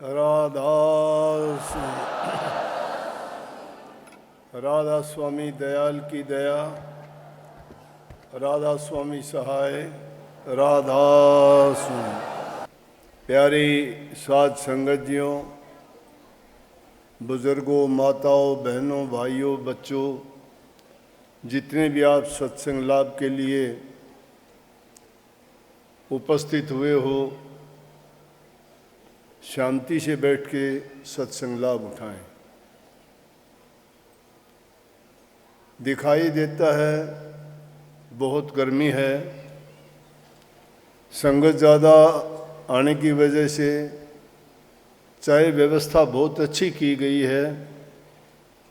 राधा राधा स्वामी दयाल की दया, राधा स्वामी सहाय, राधा स्वामी। प्यारी साध संगतियों, बुजुर्गों, माताओं, बहनों, भाइयों, बच्चों, जितने भी आप सत्संग लाभ के लिए उपस्थित हुए हो, शांति से बैठ के सत्संग लाभ उठाएं। दिखाई देता है बहुत गर्मी है, संगत ज़्यादा आने की वजह से चाहे व्यवस्था बहुत अच्छी की गई है,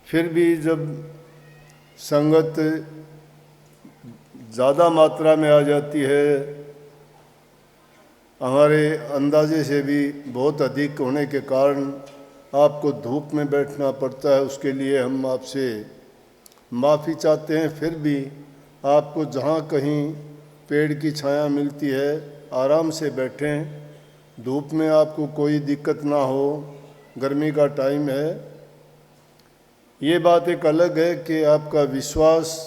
फिर भी जब संगत ज़्यादा मात्रा में आ जाती है, हमारे अंदाजे से भी बहुत अधिक होने के कारण आपको धूप में बैठना पड़ता है। उसके लिए हम आपसे माफ़ी चाहते हैं। फिर भी आपको जहाँ कहीं पेड़ की छाया मिलती है आराम से बैठें, धूप में आपको कोई दिक्कत ना हो, गर्मी का टाइम है। ये बात एक अलग है कि आपका विश्वास,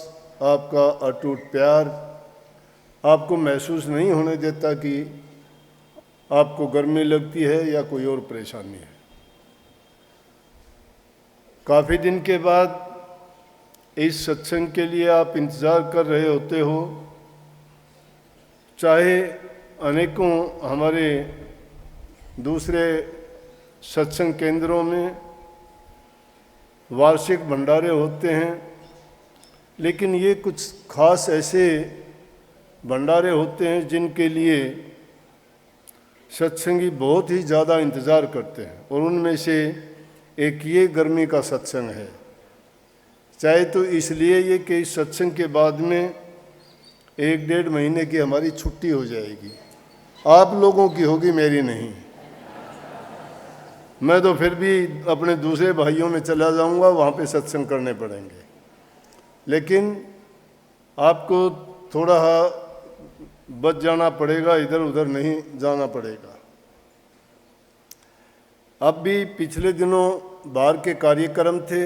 आपका अटूट प्यार आपको महसूस नहीं होने देता कि आपको गर्मी लगती है या कोई और परेशानी है। काफ़ी दिन के बाद इस सत्संग के लिए आप इंतज़ार कर रहे होते हो। चाहे अनेकों हमारे दूसरे सत्संग केंद्रों में वार्षिक भंडारे होते हैं, लेकिन ये कुछ खास ऐसे भंडारे होते हैं जिनके लिए सत्संगी बहुत ही ज़्यादा इंतज़ार करते हैं, और उनमें से एक ये गर्मी का सत्संग है। चाहे तो इसलिए ये कि इस सत्संग के बाद में 1-1.5 महीने की हमारी छुट्टी हो जाएगी। आप लोगों की होगी, मेरी नहीं। मैं तो फिर भी अपने दूसरे भाइयों में चला जाऊंगा, वहाँ पे सत्संग करने पड़ेंगे, लेकिन आपको थोड़ा बच जाना पड़ेगा, इधर उधर नहीं जाना पड़ेगा। अब भी पिछले दिनों बाहर के कार्यक्रम थे,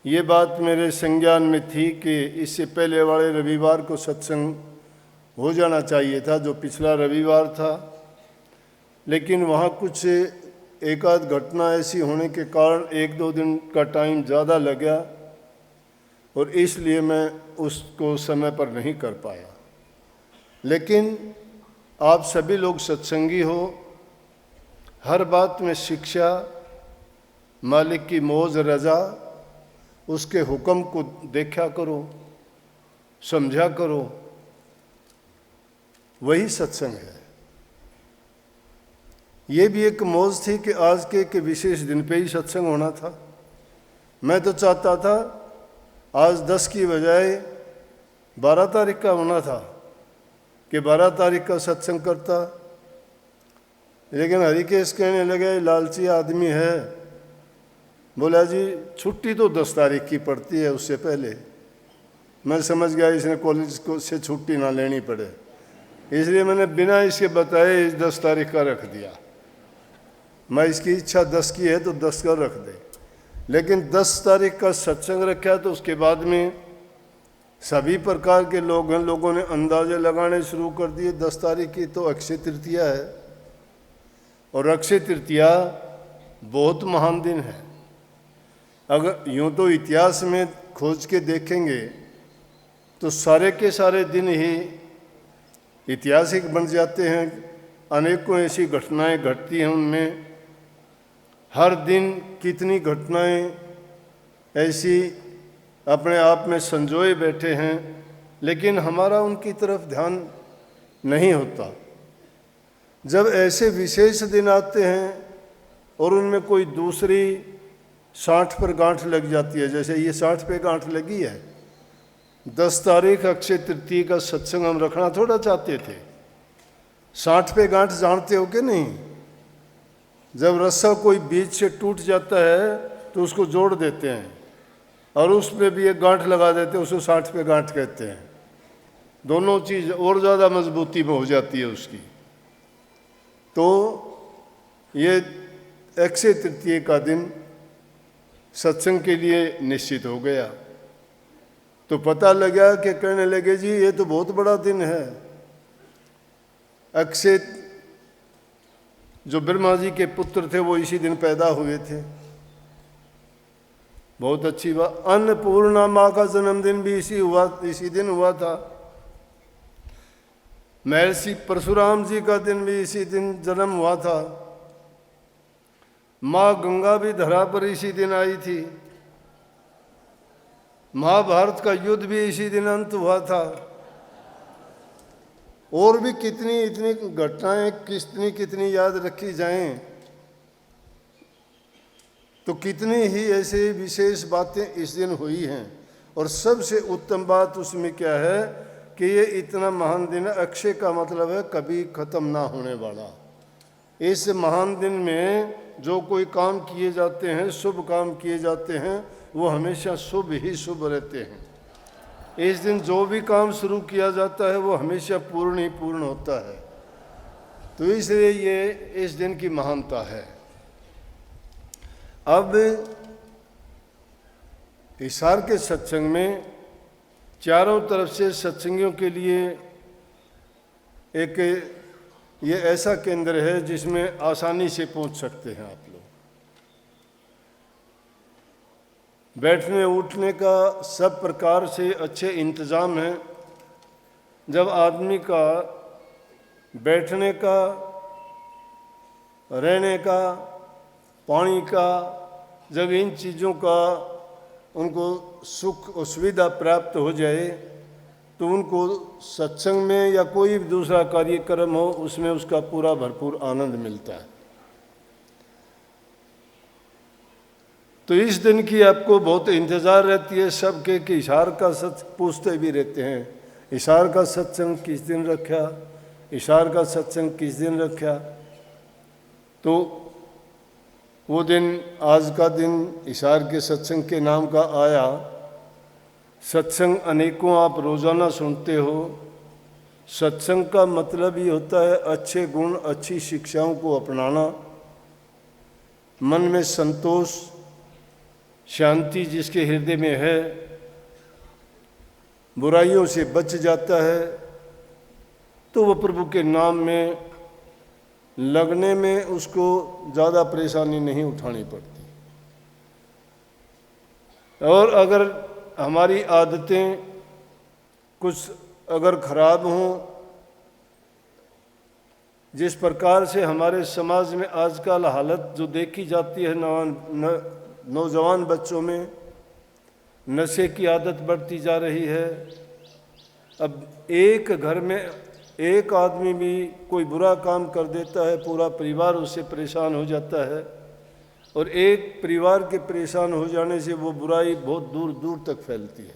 ये बात मेरे संज्ञान में थी कि इससे पहले वाले रविवार को सत्संग हो जाना चाहिए था, जो पिछला रविवार था, लेकिन वहाँ कुछ एक आध घटना ऐसी होने के कारण 1-2 दिन का टाइम ज़्यादा लग गया, और इसलिए मैं उसको समय पर नहीं कर पाया। लेकिन आप सभी लोग सत्संगी हो, हर बात में शिक्षा, मालिक की मौज रजा, उसके हुक्म को देखा करो, समझा करो, वही सत्संग है। ये भी एक मौज थी कि आज के एक विशेष दिन पे ही सत्संग होना था। मैं तो चाहता था आज 10 की बजाय 12 तारीख का होना था, कि 12 तारीख का सत्संग करता, लेकिन हरिकेश कहने लगे लालची आदमी है, बोला जी छुट्टी तो 10 तारीख की पड़ती है, उससे पहले। मैं समझ गया इसने कॉलेज को से छुट्टी ना लेनी पड़े, इसलिए मैंने बिना इसके बताए 10 तारीख का रख दिया। मैं इसकी इच्छा 10 की है तो 10 का रख दे, लेकिन 10 तारीख का सत्संग रखा तो उसके बाद में सभी प्रकार के लोग हैं, लोगों ने अंदाजे लगाने शुरू कर दिए। 10 तारीख की तो अक्षय तृतीया है, और अक्षय तृतीया बहुत महान दिन है। अगर यूँ तो इतिहास में खोज के देखेंगे तो सारे के सारे दिन ही ऐतिहासिक बन जाते हैं। अनेकों ऐसी घटनाएं घटती हैं, उनमें हर दिन कितनी घटनाएं ऐसी अपने आप में संजोए बैठे हैं, लेकिन हमारा उनकी तरफ ध्यान नहीं होता। जब ऐसे विशेष दिन आते हैं और उनमें कोई दूसरी 60 पर गांठ लग जाती है, जैसे ये 60 पे गांठ लगी है, 10 तारीख अक्षय तृतीया का सत्संग हम रखना थोड़ा चाहते थे। 60 पे गांठ जानते हो कि नहीं? जब रस्सा कोई बीच से टूट जाता है तो उसको जोड़ देते हैं, और उस पर भी एक गांठ लगा देते हैं, उसको 60 पे गांठ कहते हैं। दोनों चीज़ और ज़्यादा मजबूती में हो जाती है उसकी। तो ये अक्षय तृतीया का दिन सत्संग के लिए निश्चित हो गया। तो पता लगा कि कहने लगे जी ये तो बहुत बड़ा दिन है। अक्षय जो ब्रह्मा जी के पुत्र थे वो इसी दिन पैदा हुए थे। बहुत अच्छी बात। अन्नपूर्णा माँ का जन्मदिन भी इसी दिन हुआ था। महर्षि परशुराम जी का दिन भी इसी दिन जन्म हुआ था। माँ गंगा भी धरा पर इसी दिन आई थी। महाभारत का युद्ध भी इसी दिन अंत हुआ था। और भी कितनी इतनी घटनाएं कितनी याद रखी जाएं, तो कितनी ही ऐसे विशेष बातें इस दिन हुई हैं। और सबसे उत्तम बात उसमें क्या है कि ये इतना महान दिन है। अक्षय का मतलब है कभी खत्म ना होने वाला। इस महान दिन में जो कोई काम किए जाते हैं, शुभ काम किए जाते हैं, वो हमेशा शुभ ही शुभ रहते हैं। इस दिन जो भी काम शुरू किया जाता है वो हमेशा पूर्ण ही पूर्ण होता है। तो इसलिए ये इस दिन की महानता है। अब हिसार के सत्संग में चारों तरफ से सत्संगियों के लिए एक ये ऐसा केंद्र है जिसमें आसानी से पहुंच सकते हैं आप लोग। बैठने उठने का सब प्रकार से अच्छे इंतज़ाम है। जब आदमी का बैठने का, रहने का, पानी का, जब इन चीज़ों का उनको सुख और सुविधा प्राप्त हो जाए तो उनको सत्संग में या कोई भी दूसरा कार्यक्रम हो उसमें उसका पूरा भरपूर आनंद मिलता है। तो इस दिन की आपको बहुत इंतज़ार रहती है सबके कि हिसार का सत्संग पूछते भी रहते हैं, हिसार का सत्संग किस दिन रखा, हिसार का सत्संग किस दिन रखा। तो वो दिन, आज का दिन हिसार के सत्संग के नाम का आया। सत्संग अनेकों आप रोज़ाना सुनते हो। सत्संग का मतलब ही होता है अच्छे गुण, अच्छी शिक्षाओं को अपनाना, मन में संतोष, शांति जिसके हृदय में है, बुराइयों से बच जाता है, तो वह प्रभु के नाम में लगने में उसको ज़्यादा परेशानी नहीं उठानी पड़ती। और अगर हमारी आदतें कुछ अगर खराब हों, जिस प्रकार से हमारे समाज में आजकल हालत जो देखी जाती है, नौजवान बच्चों में नशे की आदत बढ़ती जा रही है। अब एक घर में एक आदमी भी कोई बुरा काम कर देता है, पूरा परिवार उससे परेशान हो जाता है। और एक परिवार के परेशान हो जाने से वो बुराई बहुत दूर दूर तक फैलती है।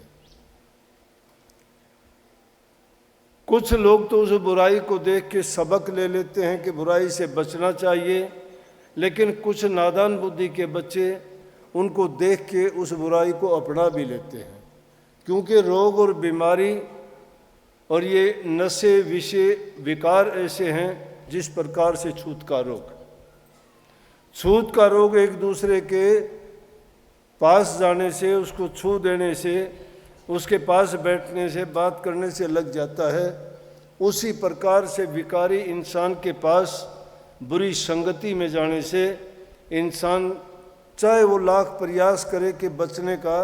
कुछ लोग तो उस बुराई को देख के सबक ले लेते हैं कि बुराई से बचना चाहिए, लेकिन कुछ नादान बुद्धि के बच्चे उनको देख के उस बुराई को अपना भी लेते हैं। क्योंकि रोग और बीमारी और ये नशे, विषय, विकार ऐसे हैं जिस प्रकार से छूत का रोग। छूत का रोग एक दूसरे के पास जाने से, उसको छू देने से, उसके पास बैठने से, बात करने से लग जाता है। उसी प्रकार से विकारी इंसान के पास बुरी संगति में जाने से इंसान चाहे वो लाख प्रयास करे कि बचने का,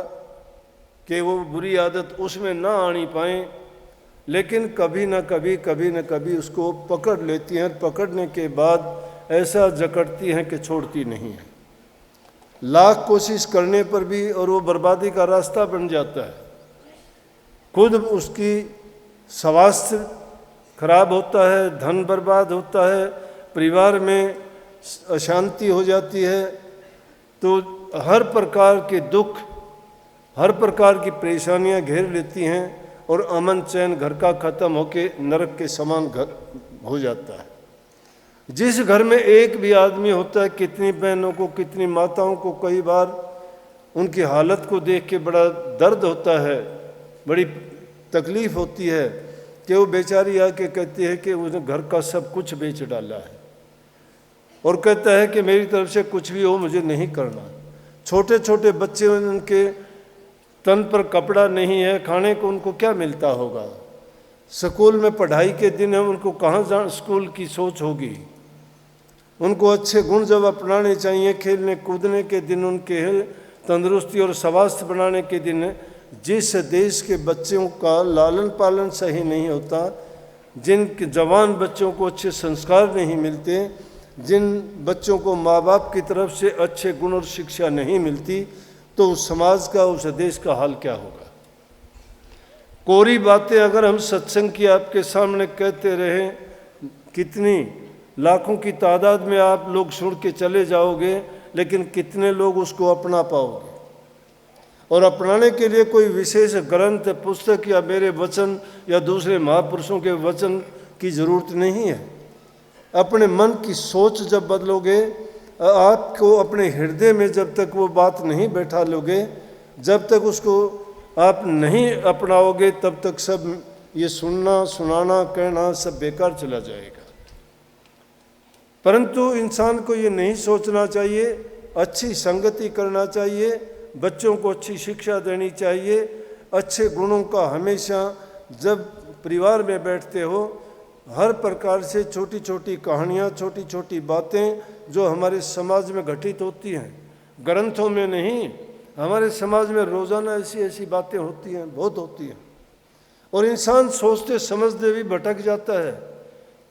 कि वो बुरी आदत उसमें ना आनी पाए, लेकिन कभी न कभी उसको पकड़ लेती हैं। पकड़ने के बाद ऐसा जकड़ती हैं कि छोड़ती नहीं है। लाख कोशिश करने पर भी और वो बर्बादी का रास्ता बन जाता है। खुद उसकी स्वास्थ्य खराब होता है, धन बर्बाद होता है, परिवार में अशांति हो जाती है। तो हर प्रकार के दुख, हर प्रकार की परेशानियां घेर लेती हैं और अमन चैन घर का खत्म होके नरक के समान घर हो जाता है। जिस घर में एक भी आदमी होता है, कितनी बहनों को, कितनी माताओं को कई बार उनकी हालत को देख के बड़ा दर्द होता है, बड़ी तकलीफ होती है कि वो बेचारी आके कहती है कि उसने घर का सब कुछ बेच डाला है। और कहता है कि मेरी तरफ से कुछ भी हो मुझे नहीं करना। छोटे छोटे बच्चे, उनके तन पर कपड़ा नहीं है, खाने को उनको क्या मिलता होगा। स्कूल में पढ़ाई के दिन है, उनको कहाँ स्कूल की सोच होगी। उनको अच्छे गुण जब अपनाने चाहिए, खेलने कूदने के दिन, उनके तंदुरुस्ती और स्वास्थ्य बनाने के दिन, जिस देश के बच्चों का लालन पालन सही नहीं होता, जिन जवान बच्चों को अच्छे संस्कार नहीं मिलते, जिन बच्चों को माँ बाप की तरफ से अच्छे गुण और शिक्षा नहीं मिलती, तो उस समाज का, उस देश का हाल क्या होगा। कोरी बातें अगर हम सत्संग की आपके सामने कहते रहें, कितनी लाखों की तादाद में आप लोग सुन के चले जाओगे, लेकिन कितने लोग उसको अपना पाओगे। और अपनाने के लिए कोई विशेष ग्रंथ, पुस्तक या मेरे वचन या दूसरे महापुरुषों के वचन की ज़रूरत नहीं है। अपने मन की सोच जब बदलोगे, आपको अपने हृदय में जब तक वो बात नहीं बैठा लोगे, जब तक उसको आप नहीं अपनाओगे, तब तक सब ये सुनना, सुनाना, कहना सब बेकार चला जाएगा। परंतु इंसान को ये नहीं सोचना चाहिए, अच्छी संगति करना चाहिए, बच्चों को अच्छी शिक्षा देनी चाहिए, अच्छे गुणों का हमेशा जब परिवार में बैठते हो, हर प्रकार से छोटी छोटी कहानियाँ, छोटी छोटी बातें जो हमारे समाज में घटित होती हैं, ग्रंथों में नहीं, हमारे समाज में रोज़ाना ऐसी ऐसी बातें होती हैं, बहुत होती हैं। और इंसान सोचते समझते भी भटक जाता है।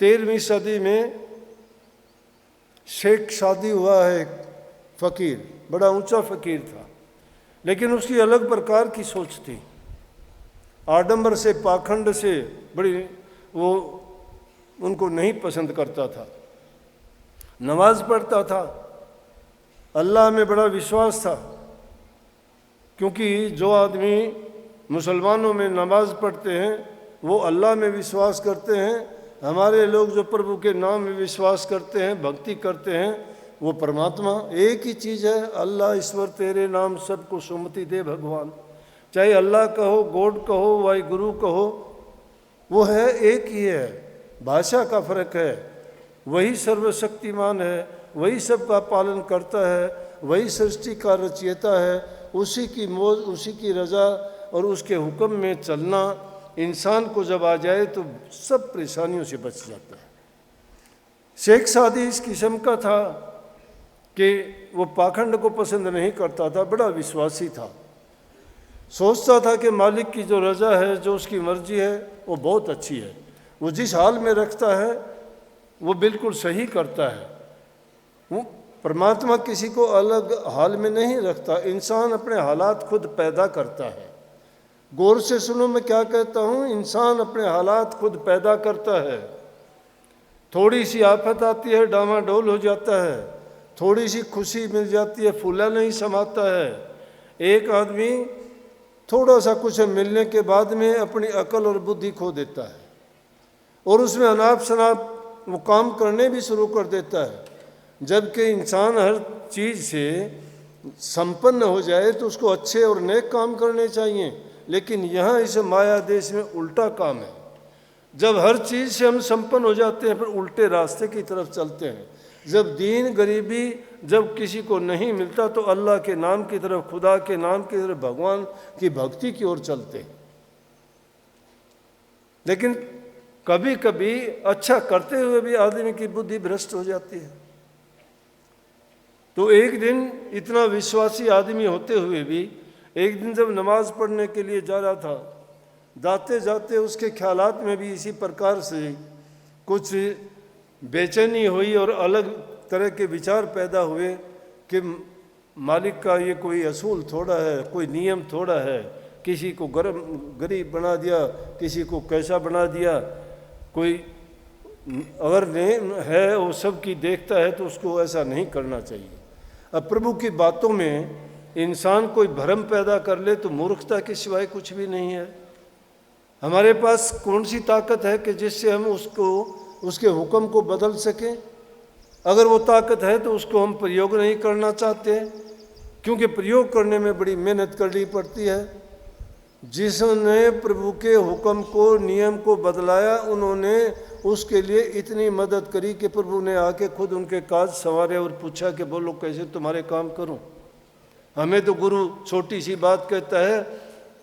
13वीं सदी में शेख शादी हुआ है, एक फ़कीर, बड़ा ऊंचा फ़कीर था, लेकिन उसकी अलग प्रकार की सोच थी। आडंबर से, पाखंड से बड़ी वो उनको नहीं पसंद करता था। नमाज पढ़ता था, अल्लाह में बड़ा विश्वास था, क्योंकि जो आदमी मुसलमानों में नमाज पढ़ते हैं वो अल्लाह में विश्वास करते हैं। हमारे लोग जो प्रभु के नाम में विश्वास करते हैं, भक्ति करते हैं, वो परमात्मा एक ही चीज़ है, अल्लाह ईश्वर तेरे नाम सबको सुमति दे भगवान। चाहे अल्लाह कहो, गॉड कहो, वाहि गुरु कहो, वो है, एक ही है, भाषा का फर्क है। वही सर्वशक्तिमान है, वही सबका पालन करता है, वही सृष्टि का रचयिता है। उसी की मौज, उसी की रजा और उसके हुक्म में चलना इंसान को जब आ जाए तो सब परेशानियों से बच जाता है। शेख सादी इस किस्म का था कि वो पाखंड को पसंद नहीं करता था, बड़ा विश्वासी था। सोचता था कि मालिक की जो रजा है, जो उसकी मर्जी है, वो बहुत अच्छी है। वो जिस हाल में रखता है वो बिल्कुल सही करता है। वो परमात्मा किसी को अलग हाल में नहीं रखता, इंसान अपने हालात खुद पैदा करता है। गौर से सुनो मैं क्या कहता हूँ, इंसान अपने हालात खुद पैदा करता है। थोड़ी सी आफत आती है, डामाडोल हो जाता है, थोड़ी सी खुशी मिल जाती है, फूला नहीं समाता है। एक आदमी थोड़ा सा कुछ मिलने के बाद में अपनी अकल और बुद्धि खो देता है और उसमें अनाप शनाप वो काम करने भी शुरू कर देता है। जबकि इंसान हर चीज़ से संपन्न हो जाए तो उसको अच्छे और नेक काम करने चाहिए, लेकिन यहाँ इस माया देश में उल्टा काम है। जब हर चीज़ से हम संपन्न हो जाते हैं, फिर उल्टे रास्ते की तरफ चलते हैं। जब दीन गरीबी जब किसी को नहीं मिलता तो अल्लाह के नाम की तरफ, खुदा के नाम की तरफ, भगवान की भक्ति की ओर चलते हैं। लेकिन कभी कभी अच्छा करते हुए भी आदमी की बुद्धि भ्रष्ट हो जाती है। तो एक दिन इतना विश्वासी आदमी होते हुए भी एक दिन जब नमाज पढ़ने के लिए जा रहा था, जाते जाते उसके ख्यालात में भी इसी प्रकार से कुछ बेचैनी हुई और अलग तरह के विचार पैदा हुए कि मालिक का ये कोई असूल थोड़ा है, कोई नियम थोड़ा है, किसी को गरीब बना दिया, किसी को कैसा बना दिया, कोई अगर है वो सब की देखता है तो उसको ऐसा नहीं करना चाहिए। अब प्रभु की बातों में इंसान कोई भ्रम पैदा कर ले तो मूर्खता के सिवाय कुछ भी नहीं है। हमारे पास कौन सी ताकत है कि जिससे हम उसको, उसके हुक्म को बदल सकें? अगर वो ताकत है तो उसको हम प्रयोग नहीं करना चाहते, क्योंकि प्रयोग करने में बड़ी मेहनत करनी पड़ती है। जिसने प्रभु के हुक्म को, नियम को बदलाया, उन्होंने उसके लिए इतनी मदद करी कि प्रभु ने आके खुद उनके काज संवारे और पूछा कि बोलो कैसे तुम्हारे काम करूं। हमें तो गुरु छोटी सी बात कहता है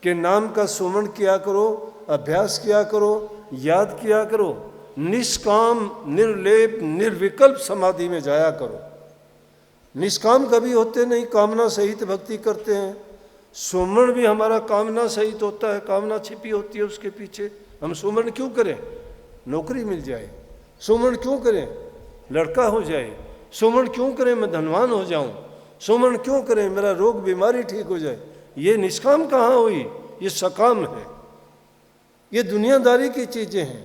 कि नाम का सुमरण किया करो, अभ्यास किया करो, याद किया करो, निष्काम निर्लेप निर्विकल्प समाधि में जाया करो। निष्काम कभी होते नहीं, कामना सहित भक्ति करते हैं। सुमरण भी हमारा कामना सहित होता है, कामना छिपी होती है उसके पीछे। हम सुमरण क्यों करें? नौकरी मिल जाए। सुमरण क्यों करें? लड़का हो जाए। सुमरण क्यों करें? मैं धनवान हो जाऊं। सुमरण क्यों करें? मेरा रोग बीमारी ठीक हो जाए। ये निष्काम कहाँ हुई? ये सकाम है। ये दुनियादारी की चीजें हैं।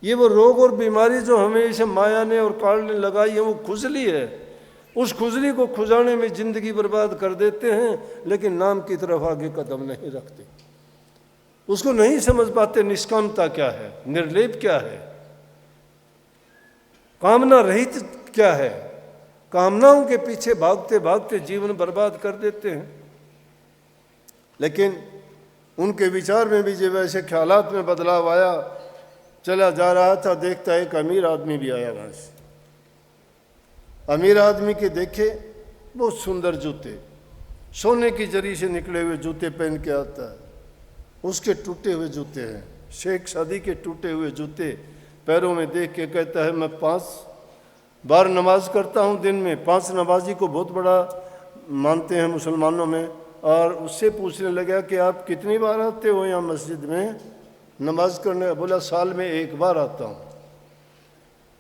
ये वो रोग और बीमारी जो हमें इसे माया ने और काल ने लगाई है, वो खुजली है। उस खुजली को खुजाने में जिंदगी बर्बाद कर देते हैं, लेकिन नाम की तरफ आगे कदम नहीं रखते। उसको नहीं समझ पाते निष्कामता क्या है, निर्लेप क्या है, कामना रहित क्या है। कामनाओं के पीछे भागते भागते जीवन बर्बाद कर देते हैं। लेकिन उनके विचार में भी जब ऐसे ख्यालात में बदलाव आया, चला जा रहा था, देखता एक अमीर आदमी भी आया वहां से। अमीर आदमी के देखे बहुत सुंदर जूते, सोने की जरी से निकले हुए जूते पहन के आता है। उसके टूटे हुए जूते हैं, शेख शादी के टूटे हुए जूते पैरों में देख के कहता है, मैं 5 बार नमाज करता हूँ दिन में। 5 नमाजी को बहुत बड़ा मानते हैं मुसलमानों में। और उससे पूछने लगा कि आप कितनी बार आते हो यहाँ मस्जिद में नमाज करने? बोला साल में 1 बार आता हूँ।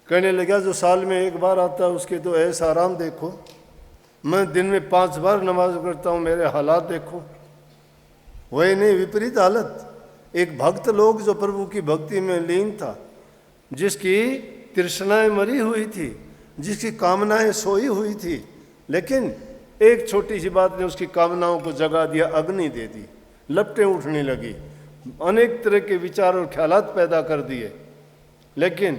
कहने लगा जो साल में 1 बार आता है उसके तो ऐसा आराम देखो, मैं दिन में 5 बार नमाज करता हूँ, मेरे हालात देखो। वही नहीं, विपरीत हालत। एक भक्त लोग जो प्रभु की भक्ति में लीन था, जिसकी तृष्णाएं मरी हुई थी, जिसकी कामनाएं सोई हुई थी, लेकिन एक छोटी सी बात ने उसकी कामनाओं को जगा दिया, अग्नि दे दी, लपटें उठने लगी, अनेक तरह के विचार और ख्यालात पैदा कर दिए। लेकिन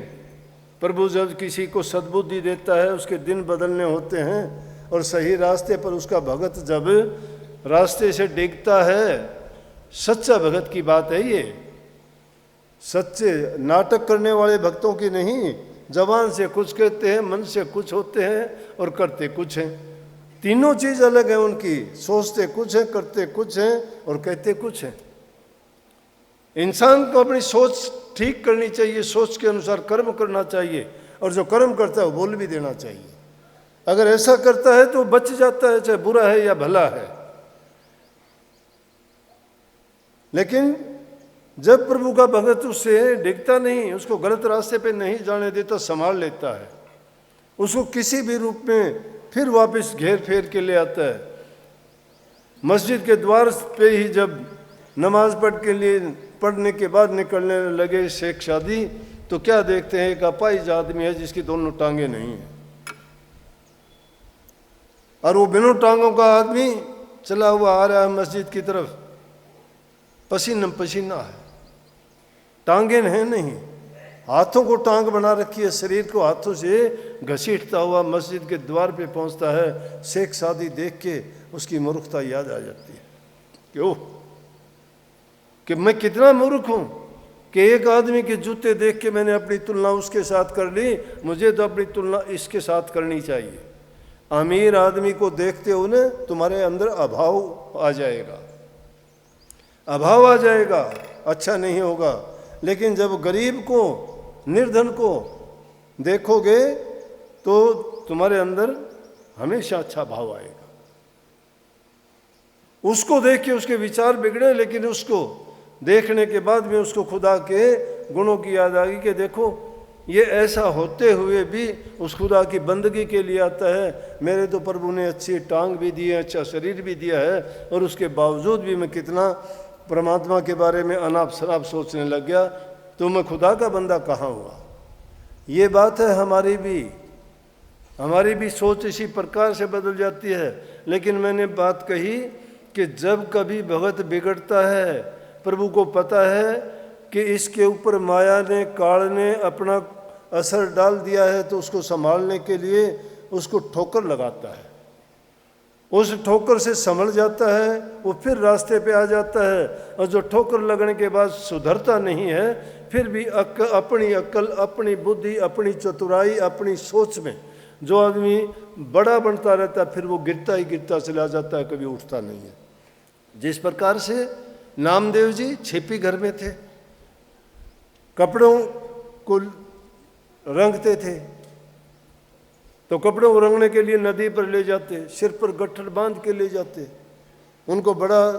प्रभु जब किसी को सद्बुद्धि देता है, उसके दिन बदलने होते हैं और सही रास्ते पर उसका भगत जब रास्ते से डिगता है, सच्चा भगत की बात है ये। सच्चे नाटक करने वाले भक्तों की नहीं। जबान से कुछ कहते हैं, मन से कुछ होते हैं और करते कुछ हैं। तीनों चीज अलग है उनकी। सोचते कुछ है, करते कुछ हैं और कहते कुछ हैं। इंसान को अपनी सोच ठीक करनी चाहिए, सोच के अनुसार कर्म करना चाहिए, और जो कर्म करता है वो बोल भी देना चाहिए। अगर ऐसा करता है तो बच जाता है, चाहे बुरा है या भला है। लेकिन जब प्रभु का भगत उससे डिगता नहीं, उसको गलत रास्ते पे नहीं जाने देता, संभाल लेता है, उसको किसी भी रूप में फिर वापस घेर फेर के ले आता है। मस्जिद के द्वार पे ही जब नमाज पढ़ने के बाद निकलने लगे शेख शादी, तो क्या देखते हैं, एक अपाहिज आदमी है जिसकी दोनों टांगे नहीं है। और वो बिना टांगों का आदमी चला हुआ आ रहा है मस्जिद की तरफ, पसीना पसीना है, टांगे हैं नहीं, हाथों को टांग बना रखी है, शरीर को हाथों से घसीटता हुआ मस्जिद के द्वार पे पहुंचता है। शेख शादी देख के उसकी मूर्खता याद आ जाती है। क्यों कि मैं कितना मूर्ख हूं कि एक आदमी के जूते देख के मैंने अपनी तुलना उसके साथ कर ली, मुझे तो अपनी तुलना इसके साथ करनी चाहिए। अमीर आदमी को देखते हुए तुम्हारे अंदर अभाव आ जाएगा, अभाव आ जाएगा, अच्छा नहीं होगा। लेकिन जब गरीब को, निर्धन को देखोगे तो तुम्हारे अंदर हमेशा अच्छा भाव आएगा। उसको देख के उसके विचार बिगड़े, लेकिन उसको देखने के बाद में उसको खुदा के गुणों की याद आ गई कि देखो ये ऐसा होते हुए भी उस खुदा की बंदगी के लिए आता है। मेरे तो प्रभु ने अच्छी टांग भी दी है, अच्छा शरीर भी दिया है, और उसके बावजूद भी मैं कितना परमात्मा के बारे में अनाप शराब सोचने लग गया, तो मैं खुदा का बंदा कहाँ हुआ। ये बात है, हमारी भी सोच इसी प्रकार से बदल जाती है। लेकिन मैंने बात कही कि जब कभी भगत बिगड़ता है, प्रभु को पता है कि इसके ऊपर माया ने, काल ने अपना असर डाल दिया है, तो उसको संभालने के लिए उसको ठोकर लगाता है। उस ठोकर से संभल जाता है, वो फिर रास्ते पे आ जाता है। और जो ठोकर लगने के बाद सुधरता नहीं है, फिर भी अपनी अक्ल, अपनी बुद्धि, अपनी चतुराई, अपनी सोच में जो आदमी बड़ा बनता रहता है फिर वो गिरता ही गिरता चला जाता है, कभी उठता नहीं है। जिस प्रकार से नामदेव जी छेपी घर में थे, कपड़ों को रंगते थे, तो कपड़ों को रंगने के लिए नदी पर ले जाते, सिर पर गट्ठर बांध के ले जाते। उनको बड़ा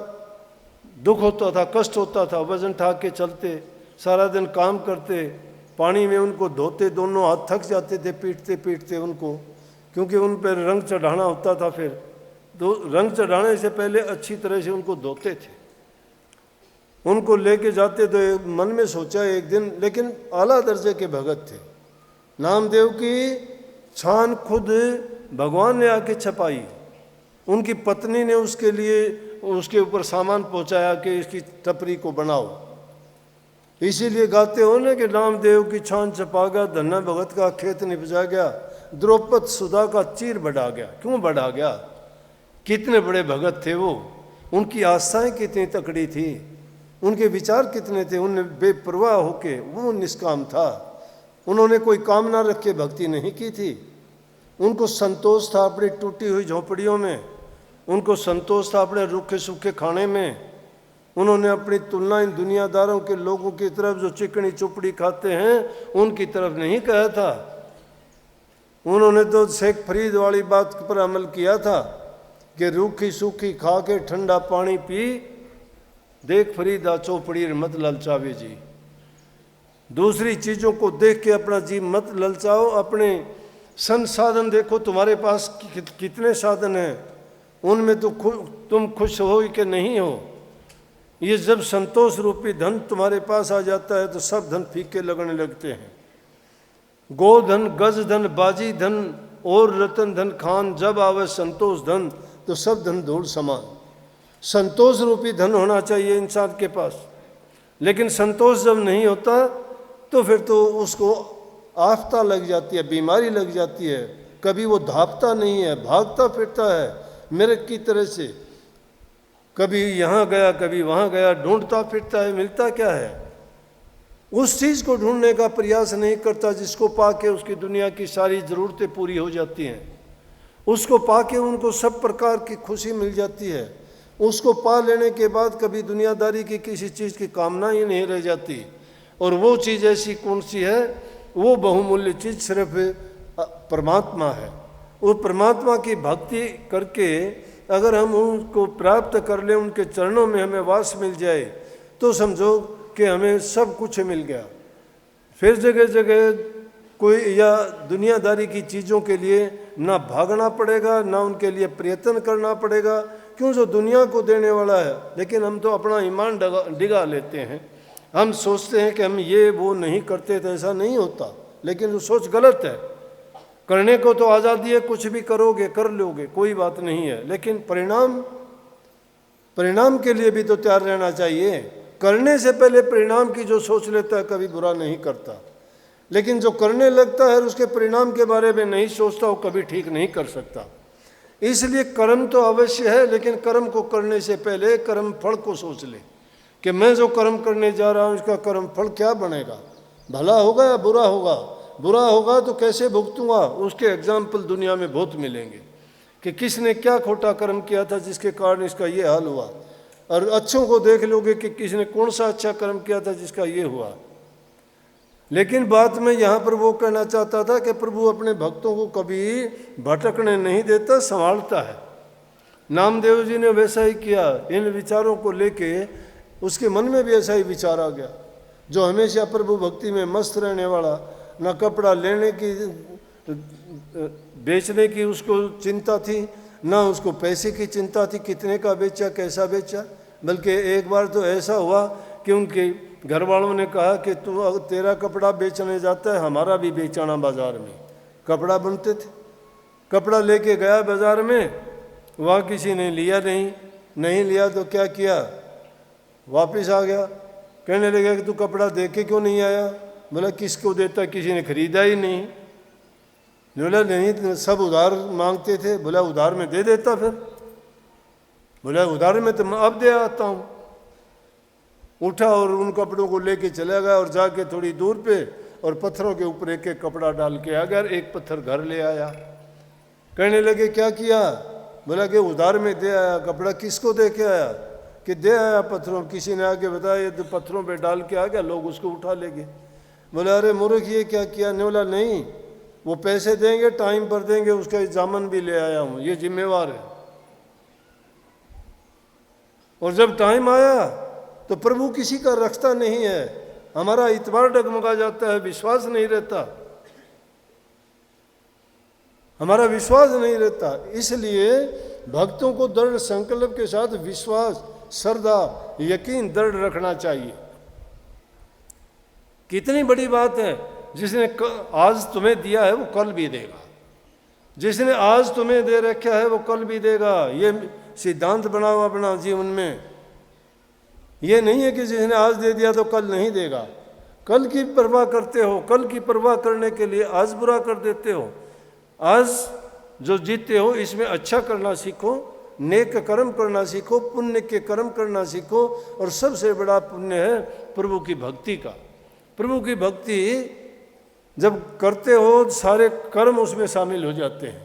दुख होता था, कष्ट होता था, वजन उठा के चलते, सारा दिन काम करते, पानी में उनको धोते, दोनों हाथ थक जाते थे पीटते पीटते उनको, क्योंकि उन पर रंग चढ़ाना होता था। फिर तो रंग चढ़ाने से पहले अच्छी तरह से उनको धोते थे, उनको लेके जाते। तो मन में सोचा एक दिन, लेकिन आला दर्जे के भगत थे। नामदेव की छान खुद भगवान ने आके छपाई, उनकी पत्नी ने उसके लिए उसके ऊपर सामान पहुंचाया कि इसकी टपरी को बनाओ। इसीलिए गाते हो ना कि नामदेव की छान छपा गया, धन्ना भगत का खेत निपजा गया, द्रौपद सुधा का चीर बढ़ा गया। क्यों बढ़ा गया? कितने बड़े भगत थे वो, उनकी आस्थाएं कितनी तकड़ी थी, उनके विचार कितने थे, उन्हें बेपरवाह होके, वो निष्काम था, उन्होंने कोई कामना रख के भक्ति नहीं की थी। उनको संतोष था अपनी टूटी हुई झोंपड़ियों में, उनको संतोष था अपने रूखे सूखे खाने में। उन्होंने अपनी तुलना इन दुनियादारों के लोगों की तरफ जो चिकनी चुपड़ी खाते हैं उनकी तरफ नहीं कहा था। उन्होंने तो शेख फरीद वाली बात पर अमल किया था कि रूखी सूखी खा के ठंडा पानी पी, देख फरीदा चौपड़ी मत ललचावे जी। दूसरी चीज़ों को देख के अपना जी मत ललचाओ, अपने संसाधन देखो, तुम्हारे पास कितने साधन हैं, उनमें तो तुम खुश हो कि नहीं हो। ये जब संतोष रूपी धन तुम्हारे पास आ जाता है तो सब धन फीके लगने लगते हैं। गोधन, गज धन, बाजी धन और रतन धन खान, जब आवे संतोष धन तो सब धन धूल समान। संतोष रूपी धन होना चाहिए इंसान के पास, लेकिन संतोष जब नहीं होता तो फिर तो उसको आफता लग जाती है, बीमारी लग जाती है। कभी वो धापता नहीं है, भागता फिरता है मेरे की तरह से, कभी यहाँ गया कभी वहाँ गया, ढूंढता फिरता है, मिलता क्या है? उस चीज़ को ढूंढने का प्रयास नहीं करता जिसको पाके उसकी दुनिया की सारी ज़रूरतें पूरी हो जाती हैं, उसको पाके उनको सब प्रकार की खुशी मिल जाती है। उसको पा लेने के बाद कभी दुनियादारी की किसी चीज़ की कामना ही नहीं रह जाती। और वो चीज़ ऐसी कौन सी है? वो बहुमूल्य चीज़ सिर्फ परमात्मा है। वो परमात्मा की भक्ति करके अगर हम उनको प्राप्त कर लें, उनके चरणों में हमें वास मिल जाए, तो समझो कि हमें सब कुछ मिल गया। फिर जगह जगह कोई या दुनियादारी की चीज़ों के लिए ना भागना पड़ेगा, ना उनके लिए प्रयत्न करना पड़ेगा, क्यों? जो दुनिया को देने वाला है। लेकिन हम तो अपना ईमान डिगा लेते हैं, हम सोचते हैं कि हम ये वो नहीं करते तो ऐसा नहीं होता, लेकिन वो सोच गलत है। करने को तो आज़ादी है, कुछ भी करोगे कर लोगे, कोई बात नहीं है, लेकिन परिणाम के लिए भी तो तैयार रहना चाहिए। करने से पहले परिणाम की जो सोच लेता है कभी बुरा नहीं करता, लेकिन जो करने लगता है उसके परिणाम के बारे में नहीं सोचता वो कभी ठीक नहीं कर सकता। इसलिए कर्म तो अवश्य है, लेकिन कर्म को करने से पहले कर्म फल को सोच ले कि मैं जो कर्म करने जा रहा हूँ इसका कर्म फल क्या बनेगा, भला होगा या बुरा होगा। बुरा होगा तो कैसे भुगतूंगा, उसके एग्जाम्पल दुनिया में बहुत मिलेंगे कि किसने क्या खोटा कर्म किया था जिसके कारण इसका ये हाल हुआ, और अच्छों को देख लोगे कि किसने कौन सा अच्छा कर्म किया था जिसका ये हुआ। लेकिन बात में यहाँ पर वो कहना चाहता था कि प्रभु अपने भक्तों को कभी भटकने नहीं देता, संभालता है। नामदेव जी ने वैसा ही किया। इन विचारों को लेके उसके मन में भी ऐसा ही विचार आ गया। जो हमेशा प्रभु भक्ति में मस्त रहने वाला, न कपड़ा लेने की बेचने की उसको चिंता थी, न उसको पैसे की चिंता थी कितने का बेचा कैसा बेचा। बल्कि एक बार तो ऐसा हुआ कि उनके घर वालों ने कहा कि तू तेरा कपड़ा बेचने जाता है, हमारा भी बेचाना बाज़ार में। कपड़ा बनते थे, कपड़ा लेके गया बाज़ार में, वहाँ किसी ने लिया नहीं लिया तो क्या किया, वापस आ गया। कहने लगा कि तू कपड़ा दे के क्यों नहीं आया? बोला किसको देता, किसी ने खरीदा ही नहीं। बोला नहीं, सब उधार मांगते थे। बोला उधार में दे देता। फिर बोला उधार में तो मैं अब दे आता हूँ। उठा और उन कपड़ों को लेके चला गया और जाके थोड़ी दूर पे और पत्थरों के ऊपर एक एक कपड़ा डाल के आ गया और एक पत्थर घर ले आया। कहने लगे क्या किया? बोला कि उधार में दे आया। कपड़ा किसको दे के आया? कि दे आया पत्थरों, किसी ने आके बताया ये तो पत्थरों पे डाल के आ गया, लोग उसको उठा ले गए। बोला अरे मूर्ख ये क्या किया? ने बोला नहीं, वो पैसे देंगे टाइम पर देंगे, उसका जामन भी ले आया हूँ, ये जिम्मेवार है। और जब टाइम आया तो प्रभु किसी का रखता नहीं है, हमारा इतबार डगमगा जाता है, विश्वास नहीं रहता, हमारा विश्वास नहीं रहता। इसलिए भक्तों को दृढ़ संकल्प के साथ विश्वास, श्रद्धा, यकीन दृढ़ रखना चाहिए। कितनी बड़ी बात है, जिसने आज तुम्हें दिया है वो कल भी देगा, जिसने आज तुम्हें दे रखा है वो कल भी देगा। ये सिद्धांत बना हुआ अपना जीवन में। ये नहीं है कि जिसने आज दे दिया तो कल नहीं देगा। कल की परवाह करते हो, कल की परवाह करने के लिए आज बुरा कर देते हो। आज जो जीते हो इसमें अच्छा करना सीखो, नेक कर्म करना सीखो, पुण्य के कर्म करना सीखो। और सबसे बड़ा पुण्य है प्रभु की भक्ति का। प्रभु की भक्ति जब करते हो सारे कर्म उसमें शामिल हो जाते हैं,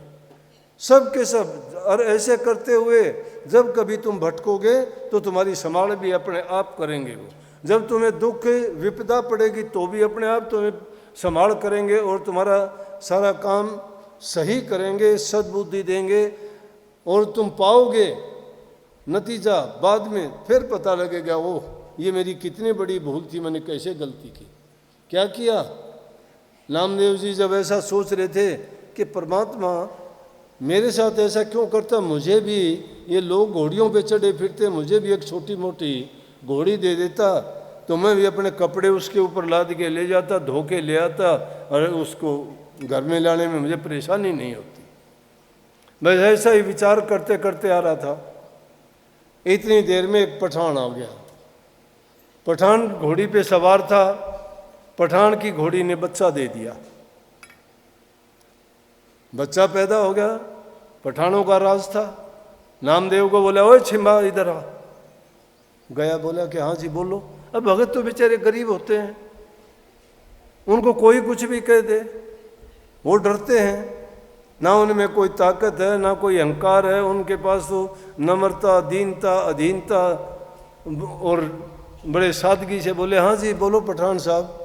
सब के सब। और ऐसे करते हुए जब कभी तुम भटकोगे तो तुम्हारी संभाल भी अपने आप करेंगे वो। जब तुम्हें दुख विपदा पड़ेगी तो भी अपने आप तुम्हें संभाल करेंगे और तुम्हारा सारा काम सही करेंगे, सद्बुद्धि देंगे। और तुम पाओगे नतीजा बाद में, फिर पता लगेगा ओह ये मेरी कितनी बड़ी भूल थी, मैंने कैसे गलती की, क्या किया। नामदेव जी जब ऐसा सोच रहे थे कि परमात्मा मेरे साथ ऐसा क्यों करता, मुझे भी ये लोग घोड़ियों पे चढ़े फिरते, मुझे भी एक छोटी मोटी घोड़ी दे देता तो मैं भी अपने कपड़े उसके ऊपर लाद के ले जाता, धो के ले आता और उसको घर में लाने में मुझे परेशानी नहीं होती। बस ऐसा ही विचार करते करते आ रहा था। इतनी देर में एक पठान आ गया। पठान घोड़ी पे सवार था। पठान की घोड़ी ने बच्चा दे दिया, बच्चा पैदा हो गया। पठानों का राज था। नामदेव को बोला ओए छिंबा इधर आ। गया, बोला कि हाँ जी बोलो। अब भगत तो बेचारे गरीब होते हैं, उनको कोई कुछ भी कह दे वो डरते हैं, ना उनमें कोई ताकत है ना कोई अहंकार है। उनके पास तो नम्रता, दीनता, अधीनता। और बड़े सादगी से बोले हाँ जी बोलो पठान साहब।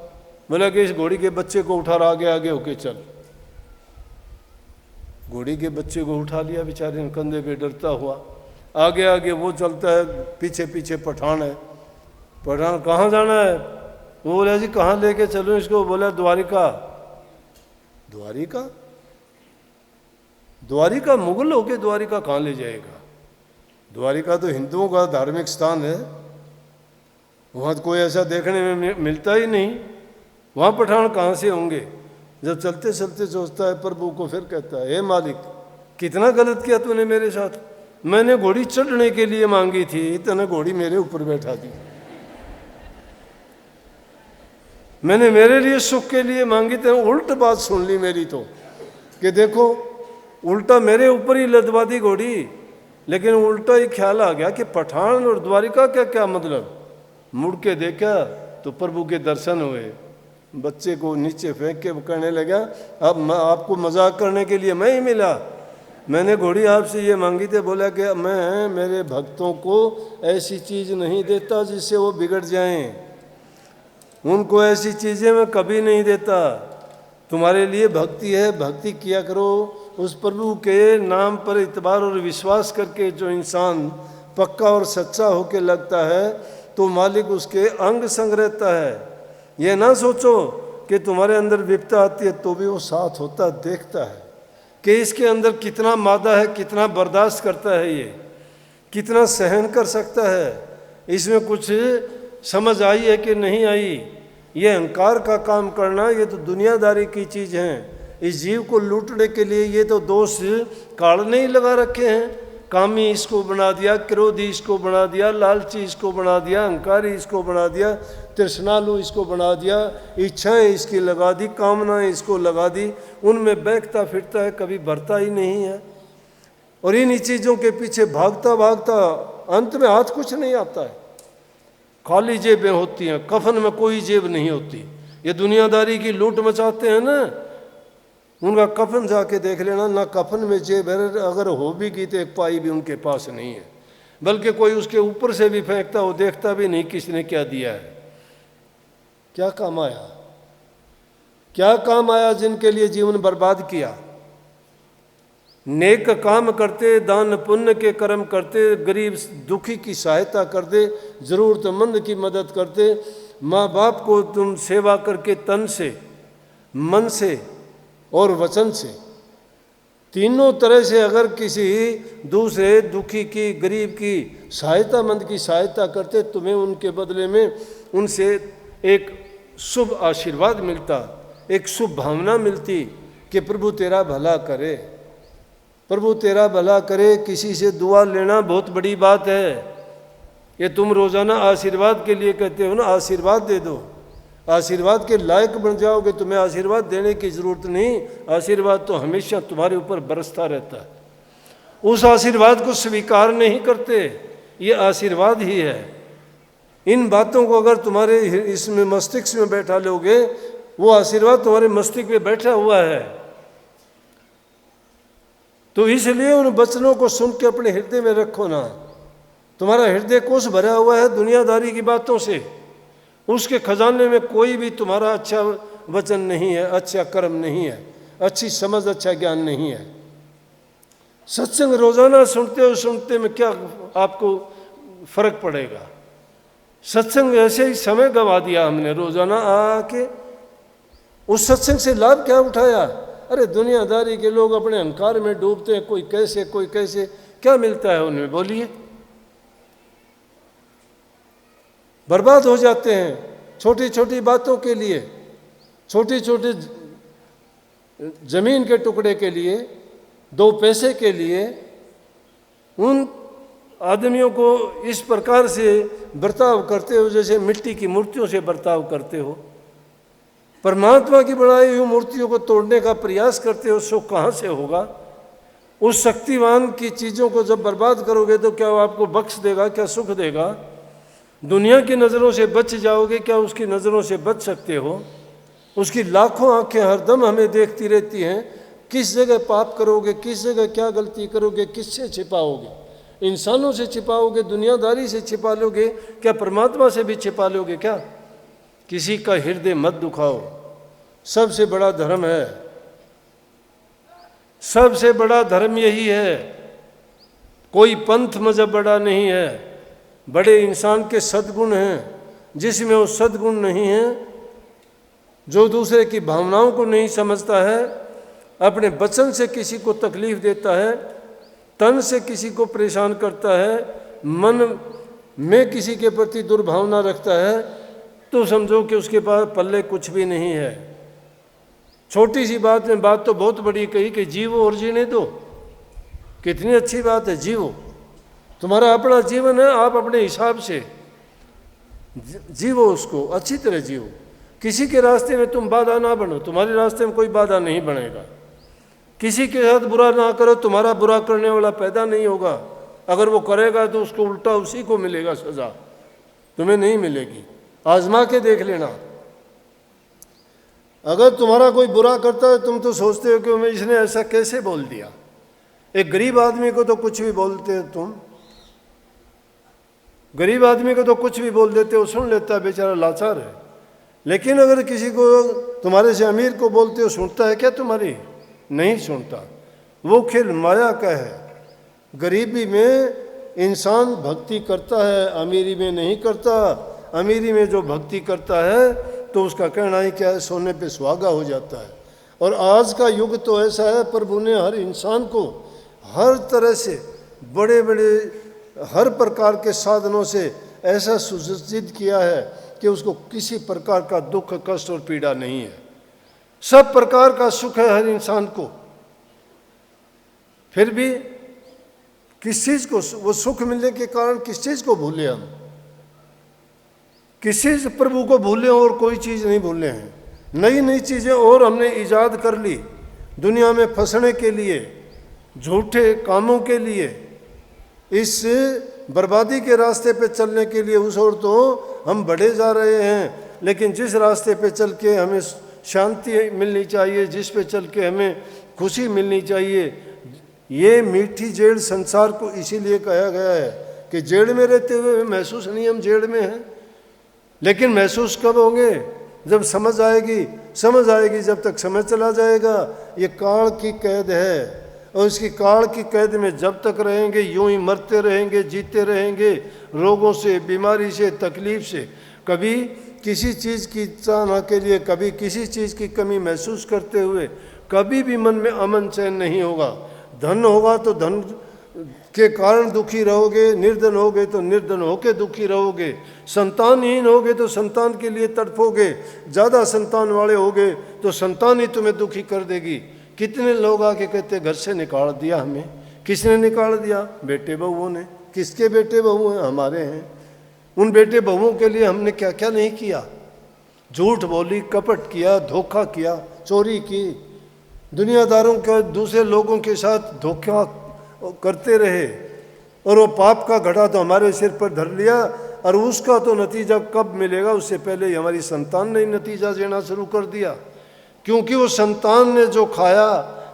बोला कि इस घोड़ी के बच्चे को उठा, आगे आगे होके चल। घोड़ी के बच्चे को उठा लिया बेचारे ने कंधे पे डरता हुआ। आगे आगे वो चलता है, पीछे पीछे पठान है। पठान कहाँ जाना है? वो बोला जी कहाँ लेके चलो इसको? बोला द्वारिका। द्वारिका? द्वारिका मुगल होके द्वारिका कहाँ ले जाएगा? द्वारिका तो हिंदुओं का धार्मिक स्थान है, वहाँ तो कोई ऐसा देखने में मिलता ही नहीं। वहाँ पठान कहाँ से होंगे? जब चलते चलते सोचता है प्रभु को, फिर कहता है हे मालिक कितना गलत किया तूने मेरे साथ। मैंने घोड़ी चढ़ने के लिए मांगी थी, तूने घोड़ी मेरे ऊपर बैठा दी। मैंने मेरे लिए सुख के लिए मांगी, तेने उल्ट बात सुन ली मेरी तो, कि देखो उल्टा मेरे ऊपर ही लदवा दी घोड़ी। लेकिन उल्टा ही ख्याल आ गया कि पठान और द्वारिका का क्या मतलब। मुड़ के देखा तो प्रभु के दर्शन हुए। बच्चे को नीचे फेंक के कहने लगा अब मैं आपको मजाक करने के लिए मैं ही मिला, मैंने घोड़ी आपसे ये मांगी थी। बोला कि मैं मेरे भक्तों को ऐसी चीज़ नहीं देता जिससे वो बिगड़ जाएं, उनको ऐसी चीज़ें मैं कभी नहीं देता। तुम्हारे लिए भक्ति है, भक्ति किया करो। उस प्रभु के नाम पर इतबार और विश्वास करके जो इंसान पक्का और सच्चा होके लगता है तो मालिक उसके अंग संग रहता है। ये ना सोचो कि तुम्हारे अंदर विपत्ति आती है तो भी वो साथ होता देखता है कि इसके अंदर कितना मादा है, कितना बर्दाश्त करता है, ये कितना सहन कर सकता है, इसमें कुछ समझ आई है कि नहीं आई। ये अहंकार का काम करना ये तो दुनियादारी की चीज़ है। इस जीव को लूटने के लिए ये तो दोष काढ़ने ही लगा रखे हैं। कामी इसको बना दिया, क्रोधी इसको बना दिया, लालची इसको बना दिया, अहंकारी इसको बना दिया, तृष्णालु इसको बना दिया, इच्छाएं इसकी लगा दी, कामनाएं इसको लगा दी। उनमें बहकता फिरता है, कभी भरता ही नहीं है। और इन चीज़ों के पीछे भागता भागता अंत में हाथ कुछ नहीं आता है। खाली जेबें होती हैं, कफन में कोई जेब नहीं होती। ये दुनियादारी की लूट मचाते हैं ना, उनका कफन जाके देख लेना, ना कफन में जेब है, अगर हो भी की तो एक पाई भी उनके पास नहीं है, बल्कि कोई उसके ऊपर से भी फेंकता हो, देखता भी नहीं किसने क्या दिया है। क्या काम आया, क्या काम आया जिनके लिए जीवन बर्बाद किया। नेक काम करते, दान पुण्य के कर्म करते, गरीब दुखी की सहायता करते, ज़रूरतमंद की मदद करते, माँ बाप को तुम सेवा करके तन से, मन से और वचन से, तीनों तरह से अगर किसी दूसरे दुखी की, गरीब की, सहायतामंद की सहायता करते, तुम्हें उनके बदले में उनसे एक शुभ आशीर्वाद मिलता, एक शुभ भावना मिलती कि प्रभु तेरा भला करे, प्रभु तेरा भला करे। किसी से दुआ लेना बहुत बड़ी बात है। ये तुम रोज़ाना आशीर्वाद के लिए कहते हो ना, आशीर्वाद दे दो, आशीर्वाद के लायक बन जाओगे, तुम्हें आशीर्वाद देने की ज़रूरत नहीं, आशीर्वाद तो हमेशा तुम्हारे ऊपर बरसता रहता है। उस आशीर्वाद को स्वीकार नहीं करते, ये आशीर्वाद ही है। इन बातों को अगर तुम्हारे इसमें मस्तिष्क में बैठा लोगे, वो आशीर्वाद तुम्हारे मस्तिष्क में बैठा हुआ है। तो इसलिए उन वचनों को सुन के अपने हृदय में रखो ना। तुम्हारा हृदय कोष भरा हुआ है दुनियादारी की बातों से, उसके खजाने में कोई भी तुम्हारा अच्छा वचन नहीं है, अच्छा कर्म नहीं है, अच्छी समझ, अच्छा ज्ञान नहीं है। सत्संग रोजाना सुनते में क्या आपको फर्क पड़ेगा। सत्संग ऐसे ही समय गवा दिया हमने, रोजाना आके उस सत्संग से लाभ क्या उठाया। अरे दुनियादारी के लोग अपने अहंकार में डूबते हैं, कोई कैसे कोई कैसे, क्या मिलता है उनमें, बोलिए। बर्बाद हो जाते हैं छोटी छोटी बातों के लिए, छोटी छोटी जमीन के टुकड़े के लिए, 2 पैसे के लिए। उन आदमियों को इस प्रकार से बर्ताव करते हो जैसे मिट्टी की मूर्तियों से बर्ताव करते हो। परमात्मा की बनाई हुई मूर्तियों को तोड़ने का प्रयास करते हो, सुख कहाँ से होगा। उस शक्तिवान की चीज़ों को जब बर्बाद करोगे तो क्या वो आपको बख्श देगा, क्या सुख देगा। दुनिया की नज़रों से बच जाओगे, क्या उसकी नज़रों से बच सकते हो। उसकी लाखों आंखें हरदम हमें देखती रहती हैं, किस जगह पाप करोगे, किस जगह क्या गलती करोगे, किससे छिपाओगे। इंसानों से छिपाओगे, दुनियादारी से छिपा लोगे, क्या परमात्मा से भी छिपा लोगे क्या। किसी का हृदय मत दुखाओ, सबसे बड़ा धर्म है, सबसे बड़ा धर्म यही है। कोई पंथ मजहब बड़ा नहीं है, बड़े इंसान के सद्गुण हैं। जिसमें वो सद्गुण नहीं है, जो दूसरे की भावनाओं को नहीं समझता है, अपने वचन से किसी को तकलीफ देता है, तन से किसी को परेशान करता है, मन में किसी के प्रति दुर्भावना रखता है, तो समझो कि उसके पास पल्ले कुछ भी नहीं है। छोटी सी बात में बात तो बहुत बड़ी कही कि जीवो और जीने दो। कितनी अच्छी बात है, जीवो। तुम्हारा अपना जीवन है, आप अपने हिसाब से जीवो, उसको अच्छी तरह जीवो। किसी के रास्ते में तुम बाधा ना बनो, तुम्हारे रास्ते में कोई बाधा नहीं बनेगा। किसी के साथ बुरा ना करो, तुम्हारा बुरा करने वाला पैदा नहीं होगा। अगर वो करेगा तो उसको उल्टा उसी को मिलेगा सजा, तुम्हें नहीं मिलेगी। आजमा के देख लेना। अगर तुम्हारा कोई बुरा करता है, तुम तो सोचते हो कि मैं इसने ऐसा कैसे बोल दिया। एक गरीब आदमी को तो कुछ भी बोलते हो तुम, गरीब आदमी को तो कुछ भी बोल देते हो, सुन लेता है, बेचारा लाचार है। लेकिन अगर किसी को तुम्हारे से अमीर को बोलते हो, सुनता है क्या तुम्हारी? नहीं सुनता। वो खेल माया का है। गरीबी में इंसान भक्ति करता है, अमीरी में नहीं करता। अमीरी में जो भक्ति करता है तो उसका कहना ही क्या है, सोने पे सुहागा हो जाता है। और आज का युग तो ऐसा है, प्रभु ने हर इंसान को हर तरह से बड़े बड़े हर प्रकार के साधनों से ऐसा सुसज्जित किया है कि उसको किसी प्रकार का दुख, कष्ट और पीड़ा नहीं है। सब प्रकार का सुख है हर इंसान को। फिर भी किस चीज़ को, वो सुख मिलने के कारण किस चीज़ को भूले हम? किस चीज़ प्रभु को भूले और कोई चीज़ नहीं भूले हैं। नई नई चीज़ें और हमने ईजाद कर ली दुनिया में फंसने के लिए, झूठे कामों के लिए, इस बर्बादी के रास्ते पे चलने के लिए। उस और तो हम बढ़े जा रहे हैं, लेकिन जिस रास्ते पे चल के हमें शांति मिलनी चाहिए, जिस पे चल के हमें खुशी मिलनी चाहिए, ये मीठी जेड़ संसार को इसीलिए कहा गया है कि जेड़ में रहते हुए महसूस नहीं हम जेड़ में हैं। लेकिन महसूस कब होंगे? जब समझ आएगी। समझ आएगी जब तक समय चला जाएगा। ये काल की कैद है, और इसकी काल की कैद में जब तक रहेंगे यूं ही मरते रहेंगे, जीते रहेंगे, रोगों से, बीमारी से, तकलीफ से, कभी किसी चीज़ की चाहना के लिए, कभी किसी चीज़ की कमी महसूस करते हुए, कभी भी मन में अमन चैन नहीं होगा। धन होगा तो धन के कारण दुखी रहोगे, निर्धन होगे तो निर्धन होके दुखी रहोगे, संतानहीन होगे तो संतान के लिए तड़पोगे, ज़्यादा संतान वाले होगे तो संतान ही तुम्हें दुखी कर देगी। कितने लोग आके कहते घर से निकाल दिया हमें। किसने निकाल दिया? बेटे बहुओं ने। किसके बेटे बहू हैं? हमारे हैं। उन बेटे बहुओं के लिए हमने क्या क्या नहीं किया। झूठ बोली, कपट किया, धोखा किया, चोरी की, दुनियादारों के, दूसरे लोगों के साथ धोखा करते रहे, और वो पाप का घड़ा तो हमारे सिर पर धर लिया, और उसका तो नतीजा कब मिलेगा उससे पहले ही हमारी संतान ने नतीजा देना शुरू कर दिया। क्योंकि वो संतान ने जो खाया,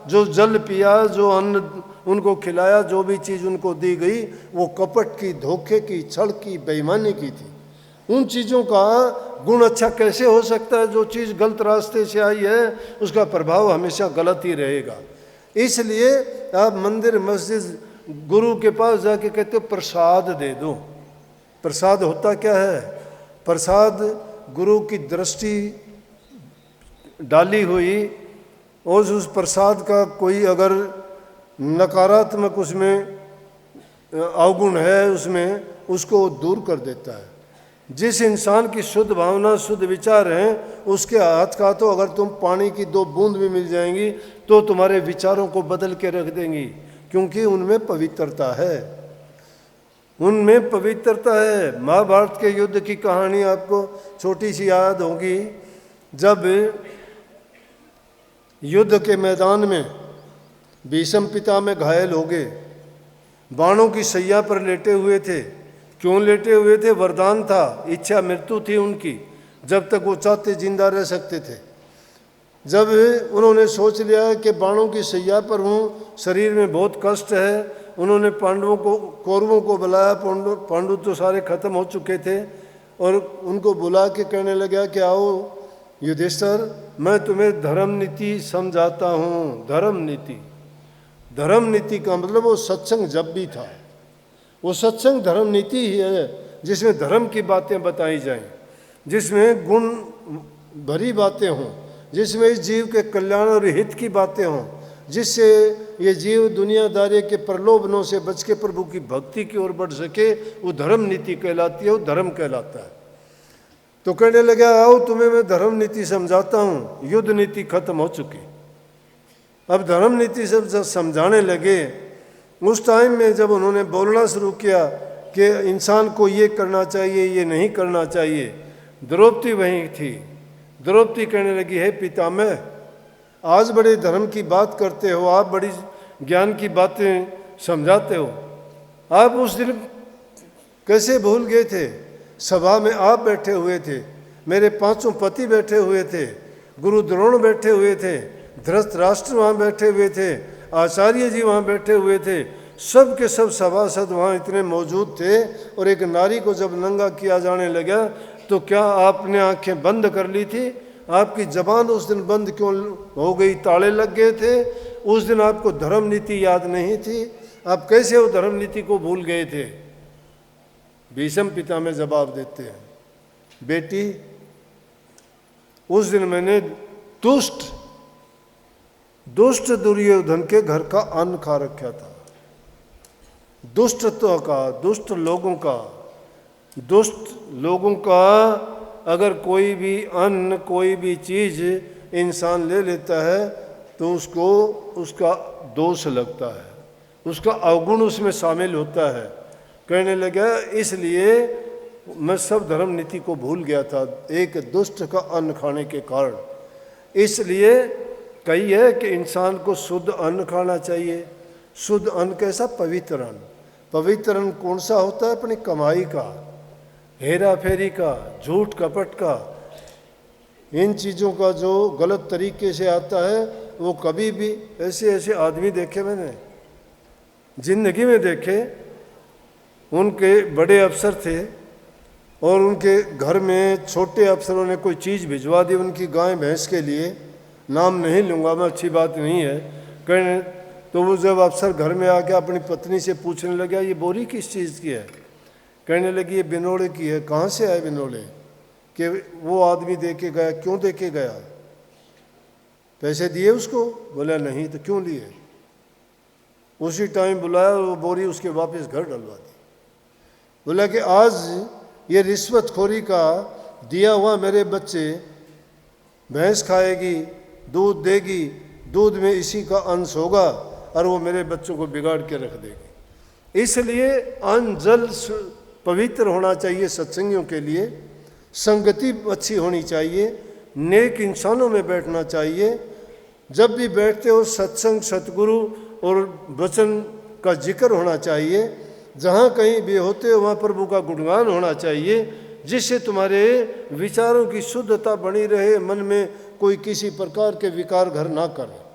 जो जल पिया, जो अन्न उनको खिलाया, जो भी चीज़ उनको दी गई, वो कपट की, धोखे की, छल की, बेईमानी की थी। उन चीज़ों का गुण अच्छा कैसे हो सकता है? जो चीज़ गलत रास्ते से आई है उसका प्रभाव हमेशा गलत ही रहेगा। इसलिए आप मंदिर, मस्जिद, गुरु के पास जाके कहते हो प्रसाद दे दो। प्रसाद होता क्या है? प्रसाद गुरु की दृष्टि डाली हुई, और उस प्रसाद का कोई अगर नकारात्मक उसमें अवगुण है उसमें, उसको दूर कर देता है। जिस इंसान की शुद्ध भावना, शुद्ध विचार हैं, उसके हाथ का तो अगर तुम पानी की 2 बूंद भी मिल जाएंगी तो तुम्हारे विचारों को बदल के रख देंगी, क्योंकि उनमें पवित्रता है। उनमें पवित्रता है। महाभारत के युद्ध की कहानी आपको छोटी सी याद होगी। जब युद्ध के मैदान में भीष्म पितामह घायल हो गए, बाणों की सैया पर लेटे हुए थे। क्यों लेटे हुए थे? वरदान था, इच्छा मृत्यु थी उनकी, जब तक वो चाहते जिंदा रह सकते थे। जब उन्होंने सोच लिया कि बाणों की सैया पर हूँ, शरीर में बहुत कष्ट है, उन्होंने पांडवों को, कौरवों को बुलाया। पांडव तो सारे खत्म हो चुके थे, और उनको बुला के कहने लगा कि आओ युधिष्ठिर, मैं तुम्हें धर्म नीति समझाता हूँ। धर्म नीति, धर्म नीति का मतलब वो सत्संग जब भी था, वो सत्संग धर्म नीति ही है, जिसमें धर्म की बातें बताई जाएं, जिसमें गुण भरी बातें हों, जिसमें इस जीव के कल्याण और हित की बातें हों, जिससे ये जीव दुनियादारी के प्रलोभनों से बच के प्रभु की भक्ति की ओर बढ़ सके, वो धर्म नीति कहलाती है, वो धर्म कहलाता है। तो कहने लगा आओ तुम्हें मैं धर्म नीति समझाता हूँ। युद्ध नीति खत्म हो चुकी, अब धर्म नीति सब समझाने लगे। उस टाइम में जब उन्होंने बोलना शुरू किया कि इंसान को ये करना चाहिए, ये नहीं करना चाहिए, द्रौपदी वहीं थी। द्रौपदी कहने लगी, हे पितामह, आज बड़े धर्म की बात करते हो, आप बड़ी ज्ञान की बातें समझाते हो, आप उस दिन कैसे भूल गए थे? सभा में आप बैठे हुए थे, मेरे 5 पति बैठे हुए थे, गुरु द्रोण बैठे हुए थे, धृतराष्ट्र वहाँ बैठे हुए थे, आचार्य जी वहाँ बैठे हुए थे, सब के सब सभासद वहाँ इतने मौजूद थे। और एक नारी को जब नंगा किया जाने लगा तो क्या आपने आंखें बंद कर ली थी? आपकी जबान उस दिन बंद क्यों हो गई? ताले लग गए थे? उस दिन आपको धर्म नीति याद नहीं थी? आप कैसे वो धर्म नीति को भूल गए थे? भीष्म पितामह जवाब देते हैं, बेटी, उस दिन मैंने दुष्ट दुर्योधन के घर का अन्न खा रखा था। दुष्टत्व का, दुष्ट लोगों का अगर कोई भी अन्न, कोई भी चीज़ इंसान ले लेता है तो उसको उसका दोष लगता है, उसका अवगुण उसमें शामिल होता है। कहने लगा इसलिए मैं सब धर्म नीति को भूल गया था एक दुष्ट का अन्न खाने के कारण। इसलिए कही है कि इंसान को शुद्ध अन्न खाना चाहिए। शुद्ध अन्न कैसा? पवित्र अन्न। पवित्र अन्न कौन सा होता है? अपनी कमाई का। हेरा फेरी का, झूठ कपट का, इन चीज़ों का जो गलत तरीके से आता है, वो कभी भी ऐसे ऐसे आदमी देखे मैंने जिंदगी में देखे। उनके बड़े अफसर थे और उनके घर में छोटे अफसरों ने कोई चीज़ भिजवा दी उनकी गाय भैंस के लिए, नाम नहीं लूँगा मैं, अच्छी बात नहीं है कहने। तो वो जब अफसर घर में आके अपनी पत्नी से पूछने लगा ये बोरी किस चीज़ की है, कहने लगी ये बिनोड़े की है। कहाँ से आए बिनोड़े? कि वो आदमी दे के गया। क्यों दे के गया? पैसे दिए उसको? बोला नहीं। तो क्यों लिए? उसी टाइम बुलाया और वो बोरी उसके वापस घर डलवा दी। बोला कि आज ये रिश्वतखोरी का दिया हुआ मेरे बच्चे, भैंस खाएगी, दूध देगी, दूध में इसी का अंश होगा और वो मेरे बच्चों को बिगाड़ के रख देगी। इसलिए अन्न जल पवित्र होना चाहिए सत्संगियों के लिए, संगति अच्छी होनी चाहिए, नेक इंसानों में बैठना चाहिए। जब भी बैठते हो सत्संग, सतगुरु और वचन का जिक्र होना चाहिए। जहाँ कहीं भी होते हो वहाँ प्रभु का गुणगान होना चाहिए, जिससे तुम्हारे विचारों की शुद्धता बनी रहे, मन में कोई किसी प्रकार के विकार घर ना करे।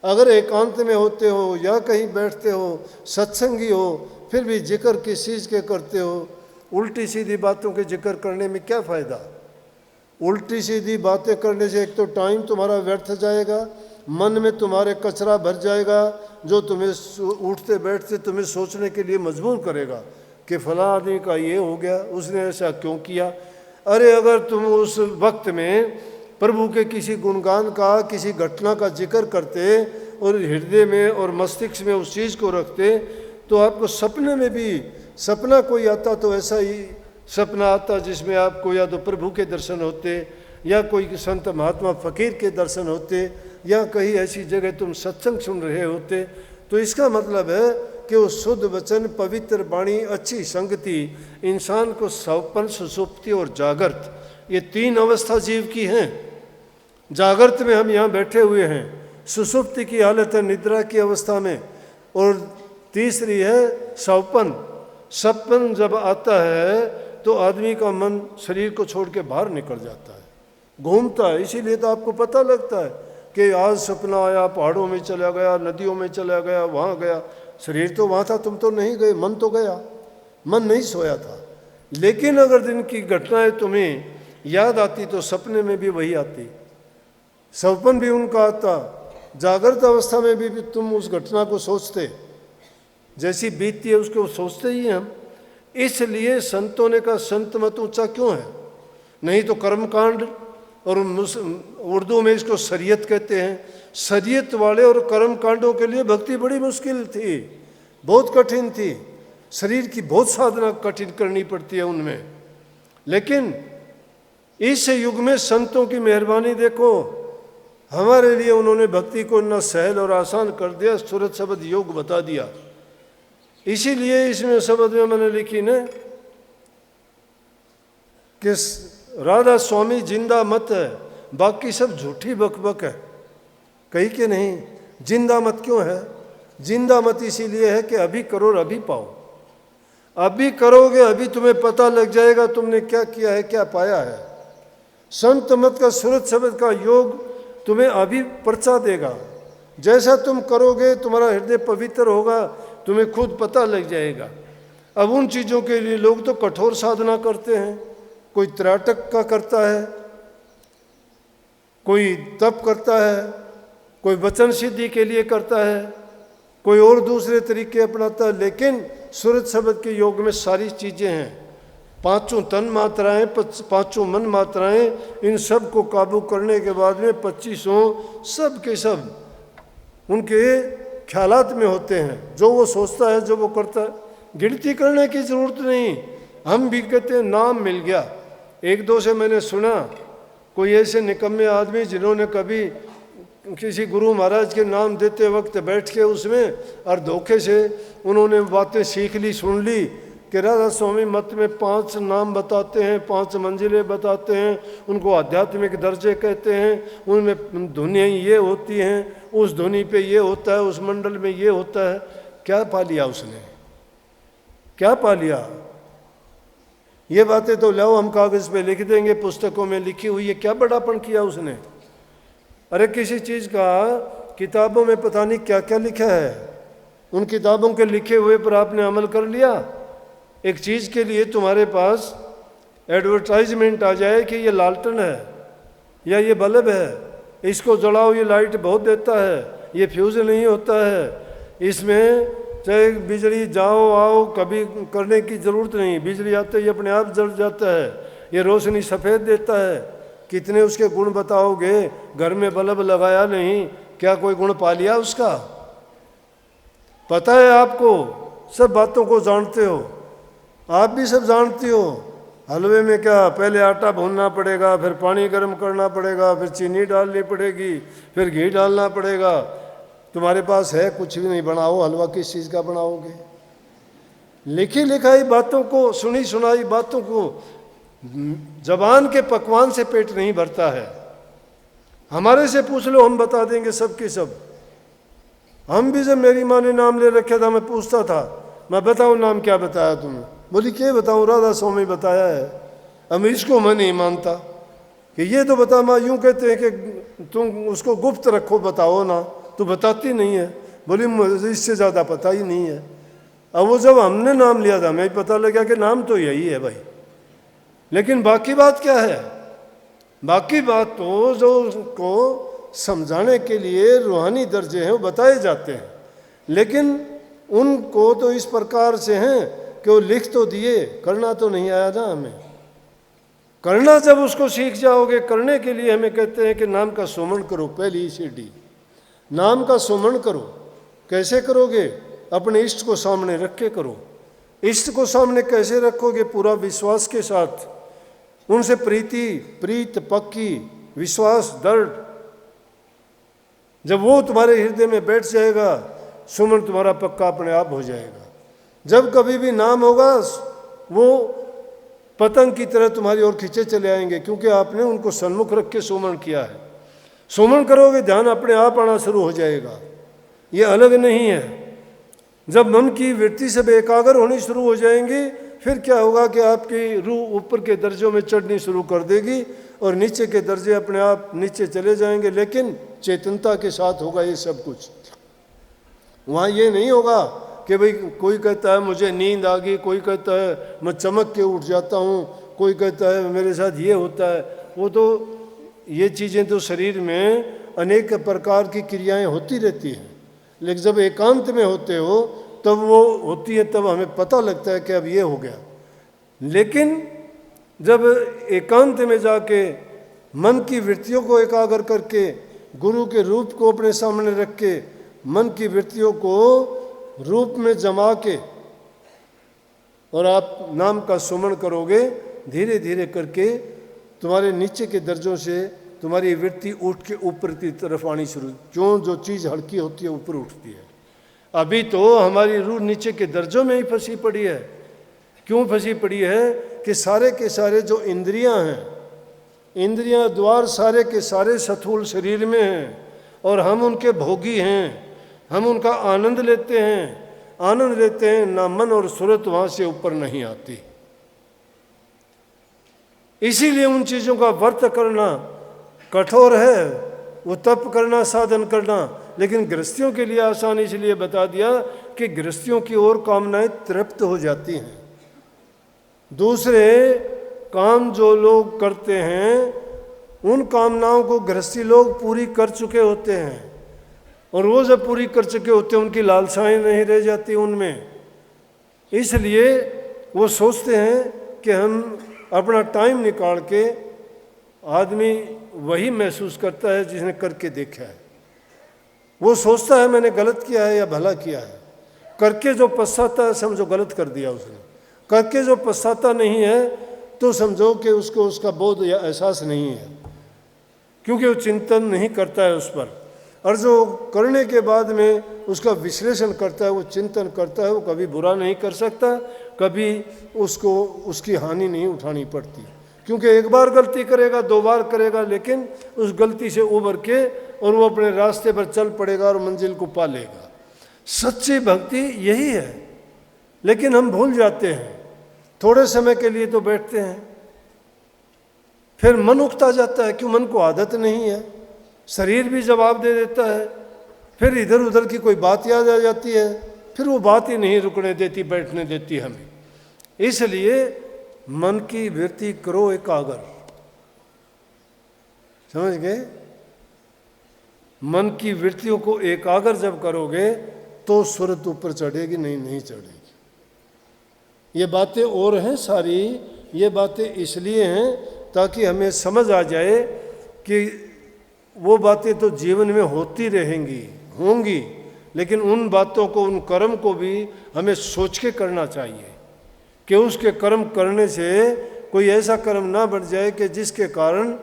अगर एकांत में होते हो या कहीं बैठते हो, सत्संगी हो, फिर भी जिक्र किस चीज़ के करते हो? उल्टी सीधी बातों के जिक्र करने में क्या फ़ायदा? उल्टी सीधी बातें करने से एक तो टाइम तुम्हारा व्यर्थ जाएगा, मन में तुम्हारे कचरा भर जाएगा, जो तुम्हें उठते बैठते तुम्हें सोचने के लिए मजबूर करेगा कि फलां आदमी का ये हो गया, उसने ऐसा क्यों किया। अरे अगर तुम उस वक्त में प्रभु के किसी गुणगान का, किसी घटना का जिक्र करते और हृदय में और मस्तिष्क में उस चीज़ को रखते, तो आपको सपने में भी सपना कोई आता तो ऐसा ही सपना आता जिसमें आपको या तो प्रभु के दर्शन होते, या कोई संत महात्मा फकीर के दर्शन होते, या कहीं ऐसी जगह तुम सत्संग सुन रहे होते। तो इसका मतलब है कि वो शुद्ध वचन, पवित्र वाणी, अच्छी संगति इंसान को सौपन, सुसुप्ति और जागृत, ये तीन अवस्था जीव की हैं। जागृत में हम यहाँ बैठे हुए हैं, सुसुप्ति की हालत है निद्रा की अवस्था में, और तीसरी है सौपन। सपन जब आता है तो आदमी का मन शरीर को छोड़ के बाहर निकल जाता है, घूमता है। इसीलिए तो आपको पता लगता है कि आज सपना आया, पहाड़ों में चला गया, नदियों में चला गया, वहाँ गया। शरीर तो वहाँ था, तुम तो नहीं गए, मन तो गया, मन नहीं सोया था। लेकिन अगर दिन की घटनाएं तुम्हें याद आती तो सपने में भी वही आती, सपन भी उनका आता, जागृत अवस्था में भी तुम उस घटना को सोचते, जैसी बीतती है उसको सोचते ही हम। इसलिए संतों ने कहा संत मत ऊंचा क्यों है? नहीं तो कर्मकांड, और उर्दू में इसको शरीयत कहते हैं। शरीयत वाले और कर्म कांडों के लिए भक्ति बड़ी मुश्किल थी, बहुत कठिन थी, शरीर की बहुत साधना कठिन करनी पड़ती है उनमें। लेकिन इस युग में संतों की मेहरबानी देखो, हमारे लिए उन्होंने भक्ति को इतना सहल और आसान कर दिया, सूरत शब्द योग बता दिया। इसीलिए इसमें शब्द में मैंने लिखी न कि राधा स्वामी जिंदा मत है, बाकी सब झूठी बकबक है। कही कि नहीं, जिंदा मत क्यों है? जिंदा मत इसीलिए है कि अभी करो और अभी पाओ। अभी करोगे अभी तुम्हें पता लग जाएगा तुमने क्या किया है, क्या पाया है। संत मत का, सूरत शब्द का योग तुम्हें अभी पर्चा देगा। जैसा तुम करोगे तुम्हारा हृदय पवित्र होगा, तुम्हें खुद पता लग जाएगा। अब उन चीज़ों के लिए लोग तो कठोर साधना करते हैं, कोई त्राटक का करता है, कोई तप करता है, कोई वचन सिद्धि के लिए करता है, कोई और दूसरे तरीके अपनाता है। लेकिन सूरत शब्द के योग में सारी चीज़ें हैं, पांचों तन मात्राएं, पांचों मन मात्राएं, इन सब को काबू करने के बाद में 25 सब के सब उनके ख्यालात में होते हैं। जो वो सोचता है, जो वो करता है, गिनती करने की ज़रूरत नहीं। हम भी कहते हैं नाम मिल गया। एक दो से मैंने सुना कोई ऐसे निकम्मे आदमी जिन्होंने कभी किसी गुरु महाराज के नाम देते वक्त बैठ के उसमें और धोखे से उन्होंने बातें सीख ली, सुन ली कि राधा स्वामी मत में 5 नाम बताते हैं, 5 मंजिलें बताते हैं, उनको आध्यात्मिक दर्जे कहते हैं, उनमें धुनियाँ ये होती हैं, उस धुनी पे ये होता है, उस मंडल में ये होता है। क्या पा लिया उसने? क्या पा लिया? ये बातें तो लाओ हम कागज़ पे लिख देंगे, पुस्तकों में लिखी हुई है, क्या बड़ापन किया उसने। अरे किसी चीज़ का किताबों में पता नहीं क्या क्या लिखा है, उन किताबों के लिखे हुए पर आपने अमल कर लिया। एक चीज़ के लिए तुम्हारे पास एडवर्टाइजमेंट आ जाए कि ये लालटेन है या ये बल्ब है, इसको जलाओ ये लाइट बहुत देता है, ये फ्यूज़ नहीं होता है, इसमें चाहे बिजली जाओ आओ कभी करने की ज़रूरत नहीं, बिजली आते ही अपने आप जल जाता है, ये रोशनी सफ़ेद देता है। कितने उसके गुण बताओगे, घर में बल्ब लगाया नहीं, क्या कोई गुण पा लिया उसका? पता है आपको, सब बातों को जानते हो, आप भी सब जानती हो। हलवे में क्या, पहले आटा भूनना पड़ेगा, फिर पानी गर्म करना पड़ेगा, फिर चीनी डालनी पड़ेगी, फिर घी डालना पड़ेगा। तुम्हारे पास है कुछ भी नहीं, बनाओ हलवा किस चीज़ का बनाओगे? लिखी लिखाई बातों को, सुनी सुनाई बातों को, जबान के पकवान से पेट नहीं भरता है। हमारे से पूछ लो, हम बता देंगे सब के सब। हम भी जब मेरी माँ ने नाम ले रखा था, मैं पूछता था, मैं बताऊँ नाम क्या बताया तुम्हें? बोली क्या बताऊँ, राधा स्वामी बताया है। अब इसको मैं नहीं मानता कि ये तो बता, माँ यूँ कहते हैं कि तुम उसको गुप्त रखो, बताओ ना, तो बताती नहीं है। बोली मुझे इससे ज़्यादा पता ही नहीं है। अब वो जब हमने नाम लिया था, मैं पता लगा कि नाम तो यही है भाई, लेकिन बाकी बात क्या है? बाकी बात तो जो को समझाने के लिए रूहानी दर्जे हैं वो बताए जाते हैं, लेकिन उनको तो इस प्रकार से हैं कि वो लिख तो दिए, करना तो नहीं आया ना हमें। करना जब उसको सीख जाओगे, करने के लिए हमें कहते हैं कि नाम का सुमरण करो। पहली सीढ़ी नाम का सुमरण करो। कैसे करोगे? अपने इष्ट को सामने रख के करो। इष्ट को सामने कैसे रखोगे? पूरा विश्वास के साथ, उनसे प्रीत पक्की, विश्वास दृढ़। जब वो तुम्हारे हृदय में बैठ जाएगा, सुमन तुम्हारा पक्का अपने आप हो जाएगा। जब कभी भी नाम होगा, वो पतंग की तरह तुम्हारी ओर खींचे चले आएंगे, क्योंकि आपने उनको सन्मुख रख के सुमन किया है। सुमन करोगे, ध्यान अपने आप आना शुरू हो जाएगा, ये अलग नहीं है। जब मन की वृत्ति से एकाग्र होनी शुरू हो जाएंगी, फिर क्या होगा कि आपकी रूह ऊपर के दर्जों में चढ़नी शुरू कर देगी और नीचे के दर्जे अपने आप नीचे चले जाएंगे, लेकिन चेतनता के साथ होगा ये सब कुछ। वहाँ ये नहीं होगा कि भाई कोई कहता है मुझे नींद आ गई, कोई कहता है मैं चमक के उठ जाता हूँ, कोई कहता है मेरे साथ ये होता है। वो तो ये चीज़ें तो शरीर में अनेक प्रकार की क्रियाएं होती रहती हैं, लेकिन जब एकांत में होते हो तब वो होती है, तब हमें पता लगता है कि अब ये हो गया। लेकिन जब एकांत में जाके मन की वृत्तियों को एकाग्र करके, गुरु के रूप को अपने सामने रख के, मन की वृत्तियों को रूप में जमा के और आप नाम का सुमरण करोगे, धीरे धीरे करके तुम्हारे नीचे के दर्जों से तुम्हारी वृत्ति उठ के ऊपर की तरफ आनी शुरू। क्यों? जो चीज़ हल्की होती है ऊपर उठती है। अभी तो हमारी रूह नीचे के दर्जों में ही फंसी पड़ी है। क्यों फंसी पड़ी है? कि सारे के सारे जो इंद्रियां हैं, इंद्रियां द्वार सारे के सारे स्थूल शरीर में हैं और हम उनके भोगी हैं, हम उनका आनंद लेते हैं, ना मन और सूरत वहाँ से ऊपर नहीं आती। इसीलिए उन चीज़ों का व्रत करना कठोर है, वो तप करना, साधन करना, लेकिन गृहस्थियों के लिए आसान इसलिए बता दिया कि गृहस्थियों की ओर कामनाएं तृप्त हो जाती हैं। दूसरे काम जो लोग करते हैं उन कामनाओं को गृहस्थी लोग पूरी कर चुके होते हैं, और वो जब पूरी कर चुके होते हैं उनकी लालसाएं नहीं रह जाती उनमें। इसलिए वो सोचते हैं कि हम अपना टाइम निकाल के, आदमी वही महसूस करता है जिसने करके देखा है। वो सोचता है मैंने गलत किया है या भला किया है। करके जो पछताता है समझो गलत कर दिया उसने, करके जो पछताता नहीं है तो समझो कि उसको उसका बोध या एहसास नहीं है, क्योंकि वो चिंतन नहीं करता है उस पर। और जो करने के बाद में उसका विश्लेषण करता है, वो चिंतन करता है, वो कभी बुरा नहीं कर सकता, कभी उसको उसकी हानि नहीं उठानी पड़ती, क्योंकि एक बार गलती करेगा, दो बार करेगा, लेकिन उस गलती से उबर के और वो अपने रास्ते पर चल पड़ेगा और मंजिल को पा लेगा। सच्ची भक्ति यही है, लेकिन हम भूल जाते हैं। थोड़े समय के लिए तो बैठते हैं, फिर मन उकता जाता है, क्यों? मन को आदत नहीं है, शरीर भी जवाब दे देता है, फिर इधर उधर की कोई बात याद आ जाती है, फिर वो बात ही नहीं रुकने देती, बैठने देती हमें। इसलिए मन की वृत्ति करो एकाग्र, समझ गए? मन की वृत्तियों को एकाग्र जब करोगे तो सुरत ऊपर चढ़ेगी, नहीं चढ़ेगी। ये बातें और हैं सारी, ये बातें इसलिए हैं ताकि हमें समझ आ जाए कि वो बातें तो जीवन में होती रहेंगी, होंगी, लेकिन उन बातों को, उन कर्म को भी हमें सोच के करना चाहिए कि उसके कर्म करने से कोई ऐसा कर्म ना बढ़ जाए कि जिसके कारण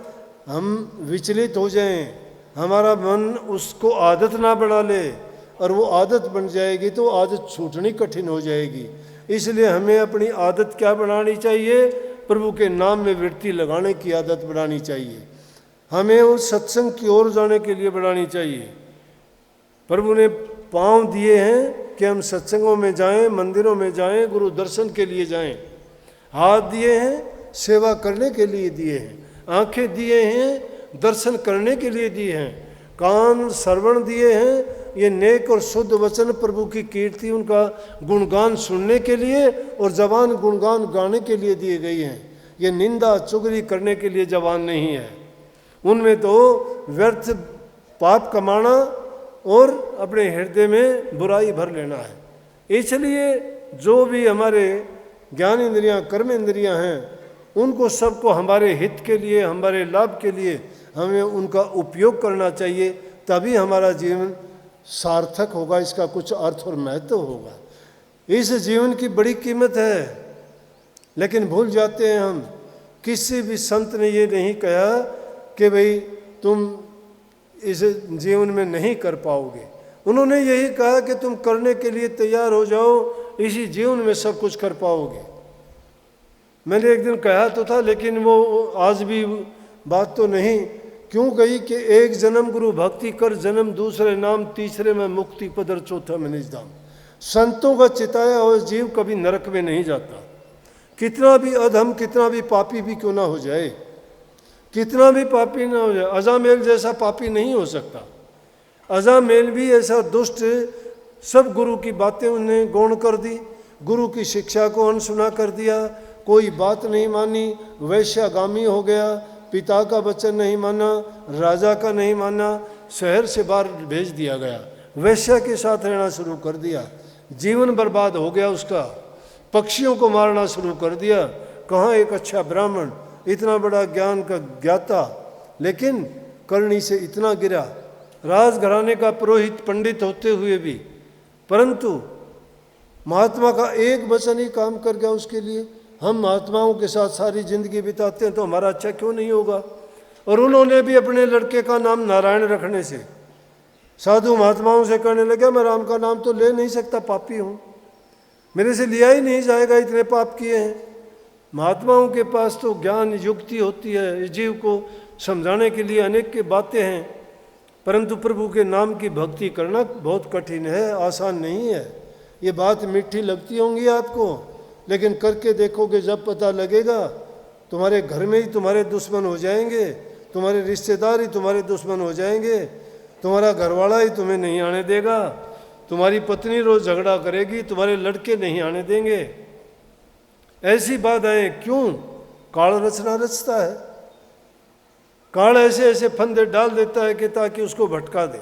हम विचलित हो जाएं, हमारा मन उसको आदत ना बना ले, और वो आदत बन जाएगी तो आदत छूटनी कठिन हो जाएगी। इसलिए हमें अपनी आदत क्या बनानी चाहिए? प्रभु के नाम में वृत्ति लगाने की आदत बनानी चाहिए, हमें उस सत्संग की ओर जाने के लिए बढ़ानी चाहिए। प्रभु ने पांव दिए हैं कि हम सत्संगों में जाएं, मंदिरों में जाएं, गुरु दर्शन के लिए जाएं। हाथ दिए हैं सेवा करने के लिए दिए हैं, आंखें दिए हैं दर्शन करने के लिए दिए हैं, कान श्रवण दिए हैं ये नेक और शुद्ध वचन प्रभु की कीर्ति, उनका गुणगान सुनने के लिए, और जबान गुणगान गाने के लिए दिए गई हैं। ये निंदा चुगली करने के लिए जबान नहीं है, उनमें तो व्यर्थ पाप कमाना और अपने हृदय में बुराई भर लेना है। इसलिए जो भी हमारे ज्ञान इंद्रियां, कर्म इंद्रियां हैं, उनको सबको हमारे हित के लिए, हमारे लाभ के लिए हमें उनका उपयोग करना चाहिए, तभी हमारा जीवन सार्थक होगा, इसका कुछ अर्थ और महत्व होगा। इस जीवन की बड़ी कीमत है, लेकिन भूल जाते हैं हम। किसी भी संत ने ये नहीं कहा कि भाई तुम इस जीवन में नहीं कर पाओगे, उन्होंने यही कहा कि तुम करने के लिए तैयार हो जाओ, इसी जीवन में सब कुछ कर पाओगे। मैंने एक दिन कहा तो था, लेकिन वो आज भी बात तो नहीं क्यों गई कि एक जन्म गुरु भक्ति कर, जन्म दूसरे नाम, तीसरे में मुक्ति पदर, चौथा में निज धाम। संतों का चिताया हुआ जीव कभी नरक में नहीं जाता, कितना भी अधम, कितना भी पापी भी क्यों ना हो जाए, कितना भी पापी ना हो जाए। अजामेल जैसा पापी नहीं हो सकता। अजामेल भी ऐसा दुष्ट, सब गुरु की बातें उन्हें गौण कर दी, गुरु की शिक्षा को अनसुना कर दिया, कोई बात नहीं मानी, वैश्यागामी हो गया, पिता का वचन नहीं माना, राजा का नहीं माना, शहर से बाहर भेज दिया गया, वैश्या के साथ रहना शुरू कर दिया, जीवन बर्बाद हो गया उसका, पक्षियों को मारना शुरू कर दिया। कहाँ एक अच्छा ब्राह्मण, इतना बड़ा ज्ञान का ज्ञाता, लेकिन करनी से इतना गिरा, राजघराने का पुरोहित पंडित होते हुए भी, परंतु महात्मा का एक वचन ही काम कर गया उसके लिए। हम महात्माओं के साथ सारी जिंदगी बिताते हैं तो हमारा अच्छा क्यों नहीं होगा? और उन्होंने भी अपने लड़के का नाम नारायण रखने से साधु महात्माओं से कहने लगे, मैं राम का नाम तो ले नहीं सकता, पापी हूँ, मेरे से लिया ही नहीं जाएगा, इतने पाप किए हैं। महात्माओं के पास तो ज्ञान युक्ति होती है, इस जीव को समझाने के लिए अनेक की बातें हैं, परंतु प्रभु के नाम की भक्ति करना बहुत कठिन है, आसान नहीं है। ये बात मीठी लगती होंगी आपको, लेकिन करके देखोगे जब पता लगेगा। तुम्हारे घर में ही तुम्हारे दुश्मन हो जाएंगे, तुम्हारे रिश्तेदार ही तुम्हारे दुश्मन हो जाएंगे, तुम्हारा घरवाला ही तुम्हें नहीं आने देगा, तुम्हारी पत्नी रोज झगड़ा करेगी, तुम्हारे लड़के नहीं आने देंगे। ऐसी बात है क्यों? काल रचना रचता है, काल ऐसे ऐसे फंदे डाल देता है कि ताकि उसको भटका दे।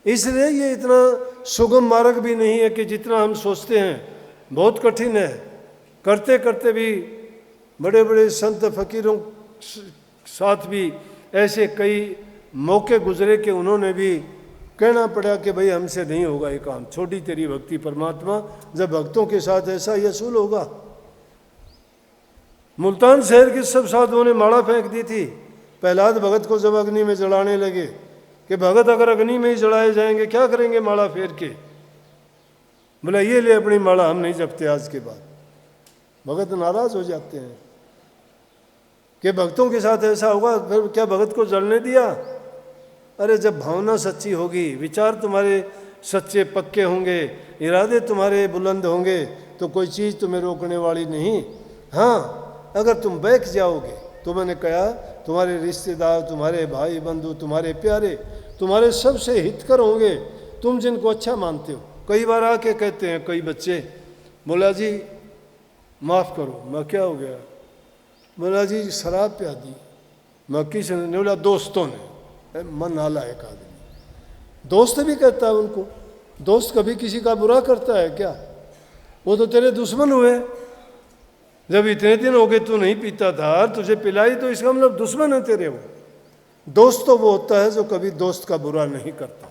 इसलिए ये इतना सुगम मार्ग भी नहीं है कि जितना हम सोचते हैं, बहुत कठिन है। करते करते भी बड़े बड़े संत फकीरों साथ भी ऐसे कई मौके गुजरे कि उन्होंने भी कहना पड़ा कि भाई हमसे नहीं होगा ये काम, छोटी तेरी भक्ति परमात्मा, जब भक्तों के साथ ऐसा ही असूल होगा। मुल्तान शहर के सब साधुओं ने माला फेंक दी थी प्रहलाद भगत को जब अग्नि में जलाने लगे कि भगत अगर अग्नि में ही जलाए जाएंगे क्या करेंगे माला फेर के? बोला ये ले अपनी माला, हम नहीं जपते आज के बाद। भगत नाराज हो जाते हैं कि भक्तों के साथ ऐसा होगा, फिर क्या भगत को जलने दिया? अरे जब भावना सच्ची होगी, विचार तुम्हारे सच्चे पक्के होंगे, इरादे तुम्हारे बुलंद होंगे तो कोई चीज़ तुम्हें रोकने वाली नहीं। हाँ, अगर तुम बैठ जाओगे तो मैंने कहा तुम्हारे रिश्तेदार, तुम्हारे भाई बंधु, तुम्हारे प्यारे, तुम्हारे सबसे हितकर होंगे, तुम जिनको अच्छा मानते हो। कई बार आके कहते हैं कई बच्चे, बोला जी माफ़ करो। मैं क्या हो गया? बोला जी शराब पिया दी। मैं किसी ने? बोला दोस्तों ने। मन नाला एक आदमी दोस्त भी कहता है उनको। दोस्त कभी किसी का बुरा करता है क्या? वो तो तेरे दुश्मन हुए। जब इतने दिन हो गए तू नहीं पीता था, तुझे पिलाई तो इसका मतलब दुश्मन है तेरे वो। दोस्त तो वो होता है जो कभी दोस्त का बुरा नहीं करता।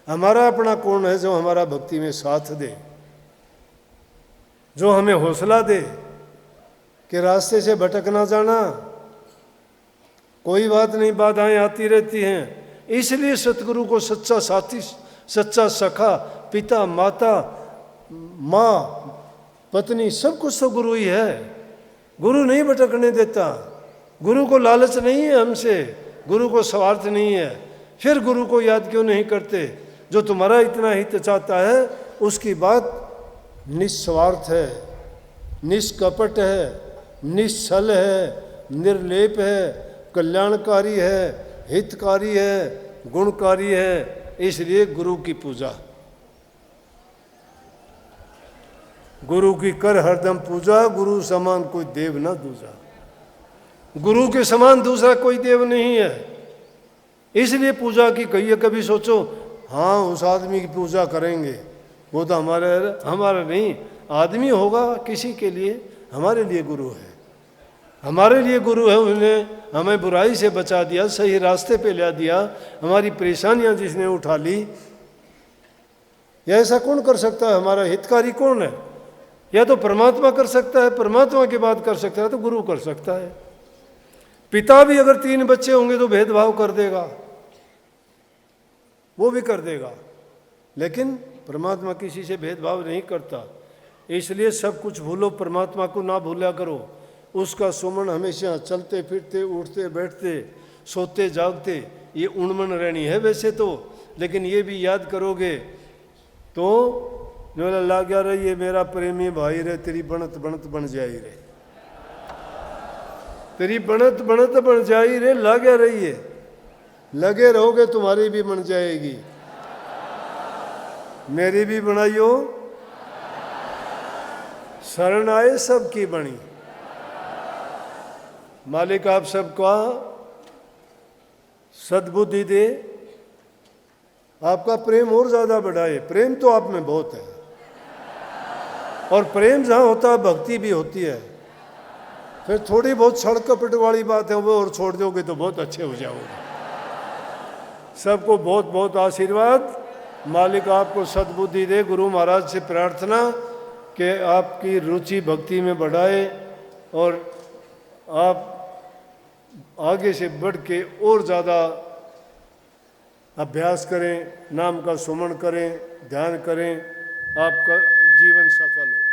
हमारा अपना कौन है जो हमारा भक्ति में साथ दे, जो हमें हौसला दे कि रास्ते से भटक ना जाना। कोई बात नहीं, बाधाएं आती रहती हैं। इसलिए सतगुरु को सच्चा साथी, सच्चा सखा, पिता, माता, माँ, पत्नी, सब कुछ तो गुरु ही है। गुरु नहीं भटकने देता। गुरु को लालच नहीं है हमसे, गुरु को स्वार्थ नहीं है। फिर गुरु को याद क्यों नहीं करते? जो तुम्हारा इतना हित चाहता है उसकी बात निस्वार्थ है, निष्कपट है, निश्चल है, निर्लेप है, कल्याणकारी है, हितकारी है, गुणकारी है। इसलिए गुरु की पूजा, गुरु की कर हरदम पूजा, गुरु समान कोई देव ना दूजा। गुरु के समान दूसरा कोई देव नहीं है। इसलिए पूजा की कहिए। कभी सोचो हाँ उस आदमी की पूजा करेंगे, वो तो हमारा नहीं। आदमी होगा किसी के लिए, हमारे लिए गुरु है। हमारे लिए गुरु है। उसने हमें बुराई से बचा दिया, सही रास्ते पे ला दिया। हमारी परेशानियां जिसने उठा ली, या ऐसा कौन कर सकता है? हमारा हितकारी कौन है? या तो परमात्मा कर सकता है, परमात्मा की बात कर सकता है तो गुरु कर सकता है। पिता भी अगर 3 बच्चे होंगे तो भेदभाव कर देगा, वो भी कर देगा, लेकिन परमात्मा किसी से भेदभाव नहीं करता। इसलिए सब कुछ भूलो, परमात्मा को ना भूला करो। उसका सुमन हमेशा चलते फिरते, उठते बैठते, सोते जागते, ये उन्मन रहनी है वैसे तो, लेकिन ये भी याद करोगे तो जो लग गया रही, ये मेरा प्रेमी भाई रे, तेरी बनत बनत बन जाई रे, तेरी बनत बनत बन जाई रे, लग गया रही है। लगे रहोगे तुम्हारी भी बन जाएगी, मेरी भी बनाइयो। शरण आए सबकी बनी। मालिक आप सबका सद्बुद्धि दे, आपका प्रेम और ज्यादा बढ़ाए। प्रेम तो आप में बहुत है, और प्रेम जहाँ होता है भक्ति भी होती है। फिर थोड़ी बहुत छड़ कपट वाली बात है वो और छोड़ दोगे तो बहुत अच्छे हो जाओगे। सबको बहुत बहुत आशीर्वाद। मालिक आपको सद्बुद्धि दे। गुरु महाराज से प्रार्थना कि आपकी रुचि भक्ति में बढ़ाए और आप आगे से बढ़ के और ज़्यादा अभ्यास करें, नाम का सुमन करें, ध्यान करें, आपका जीवन सफल हो।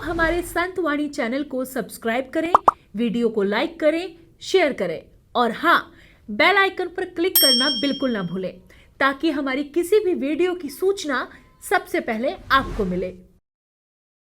हमारे संत वाणी चैनल को सब्सक्राइब करें, वीडियो को लाइक करें, शेयर करें और हाँ, बेल आइकन पर क्लिक करना बिल्कुल ना भूलें ताकि हमारी किसी भी वीडियो की सूचना सबसे पहले आपको मिले।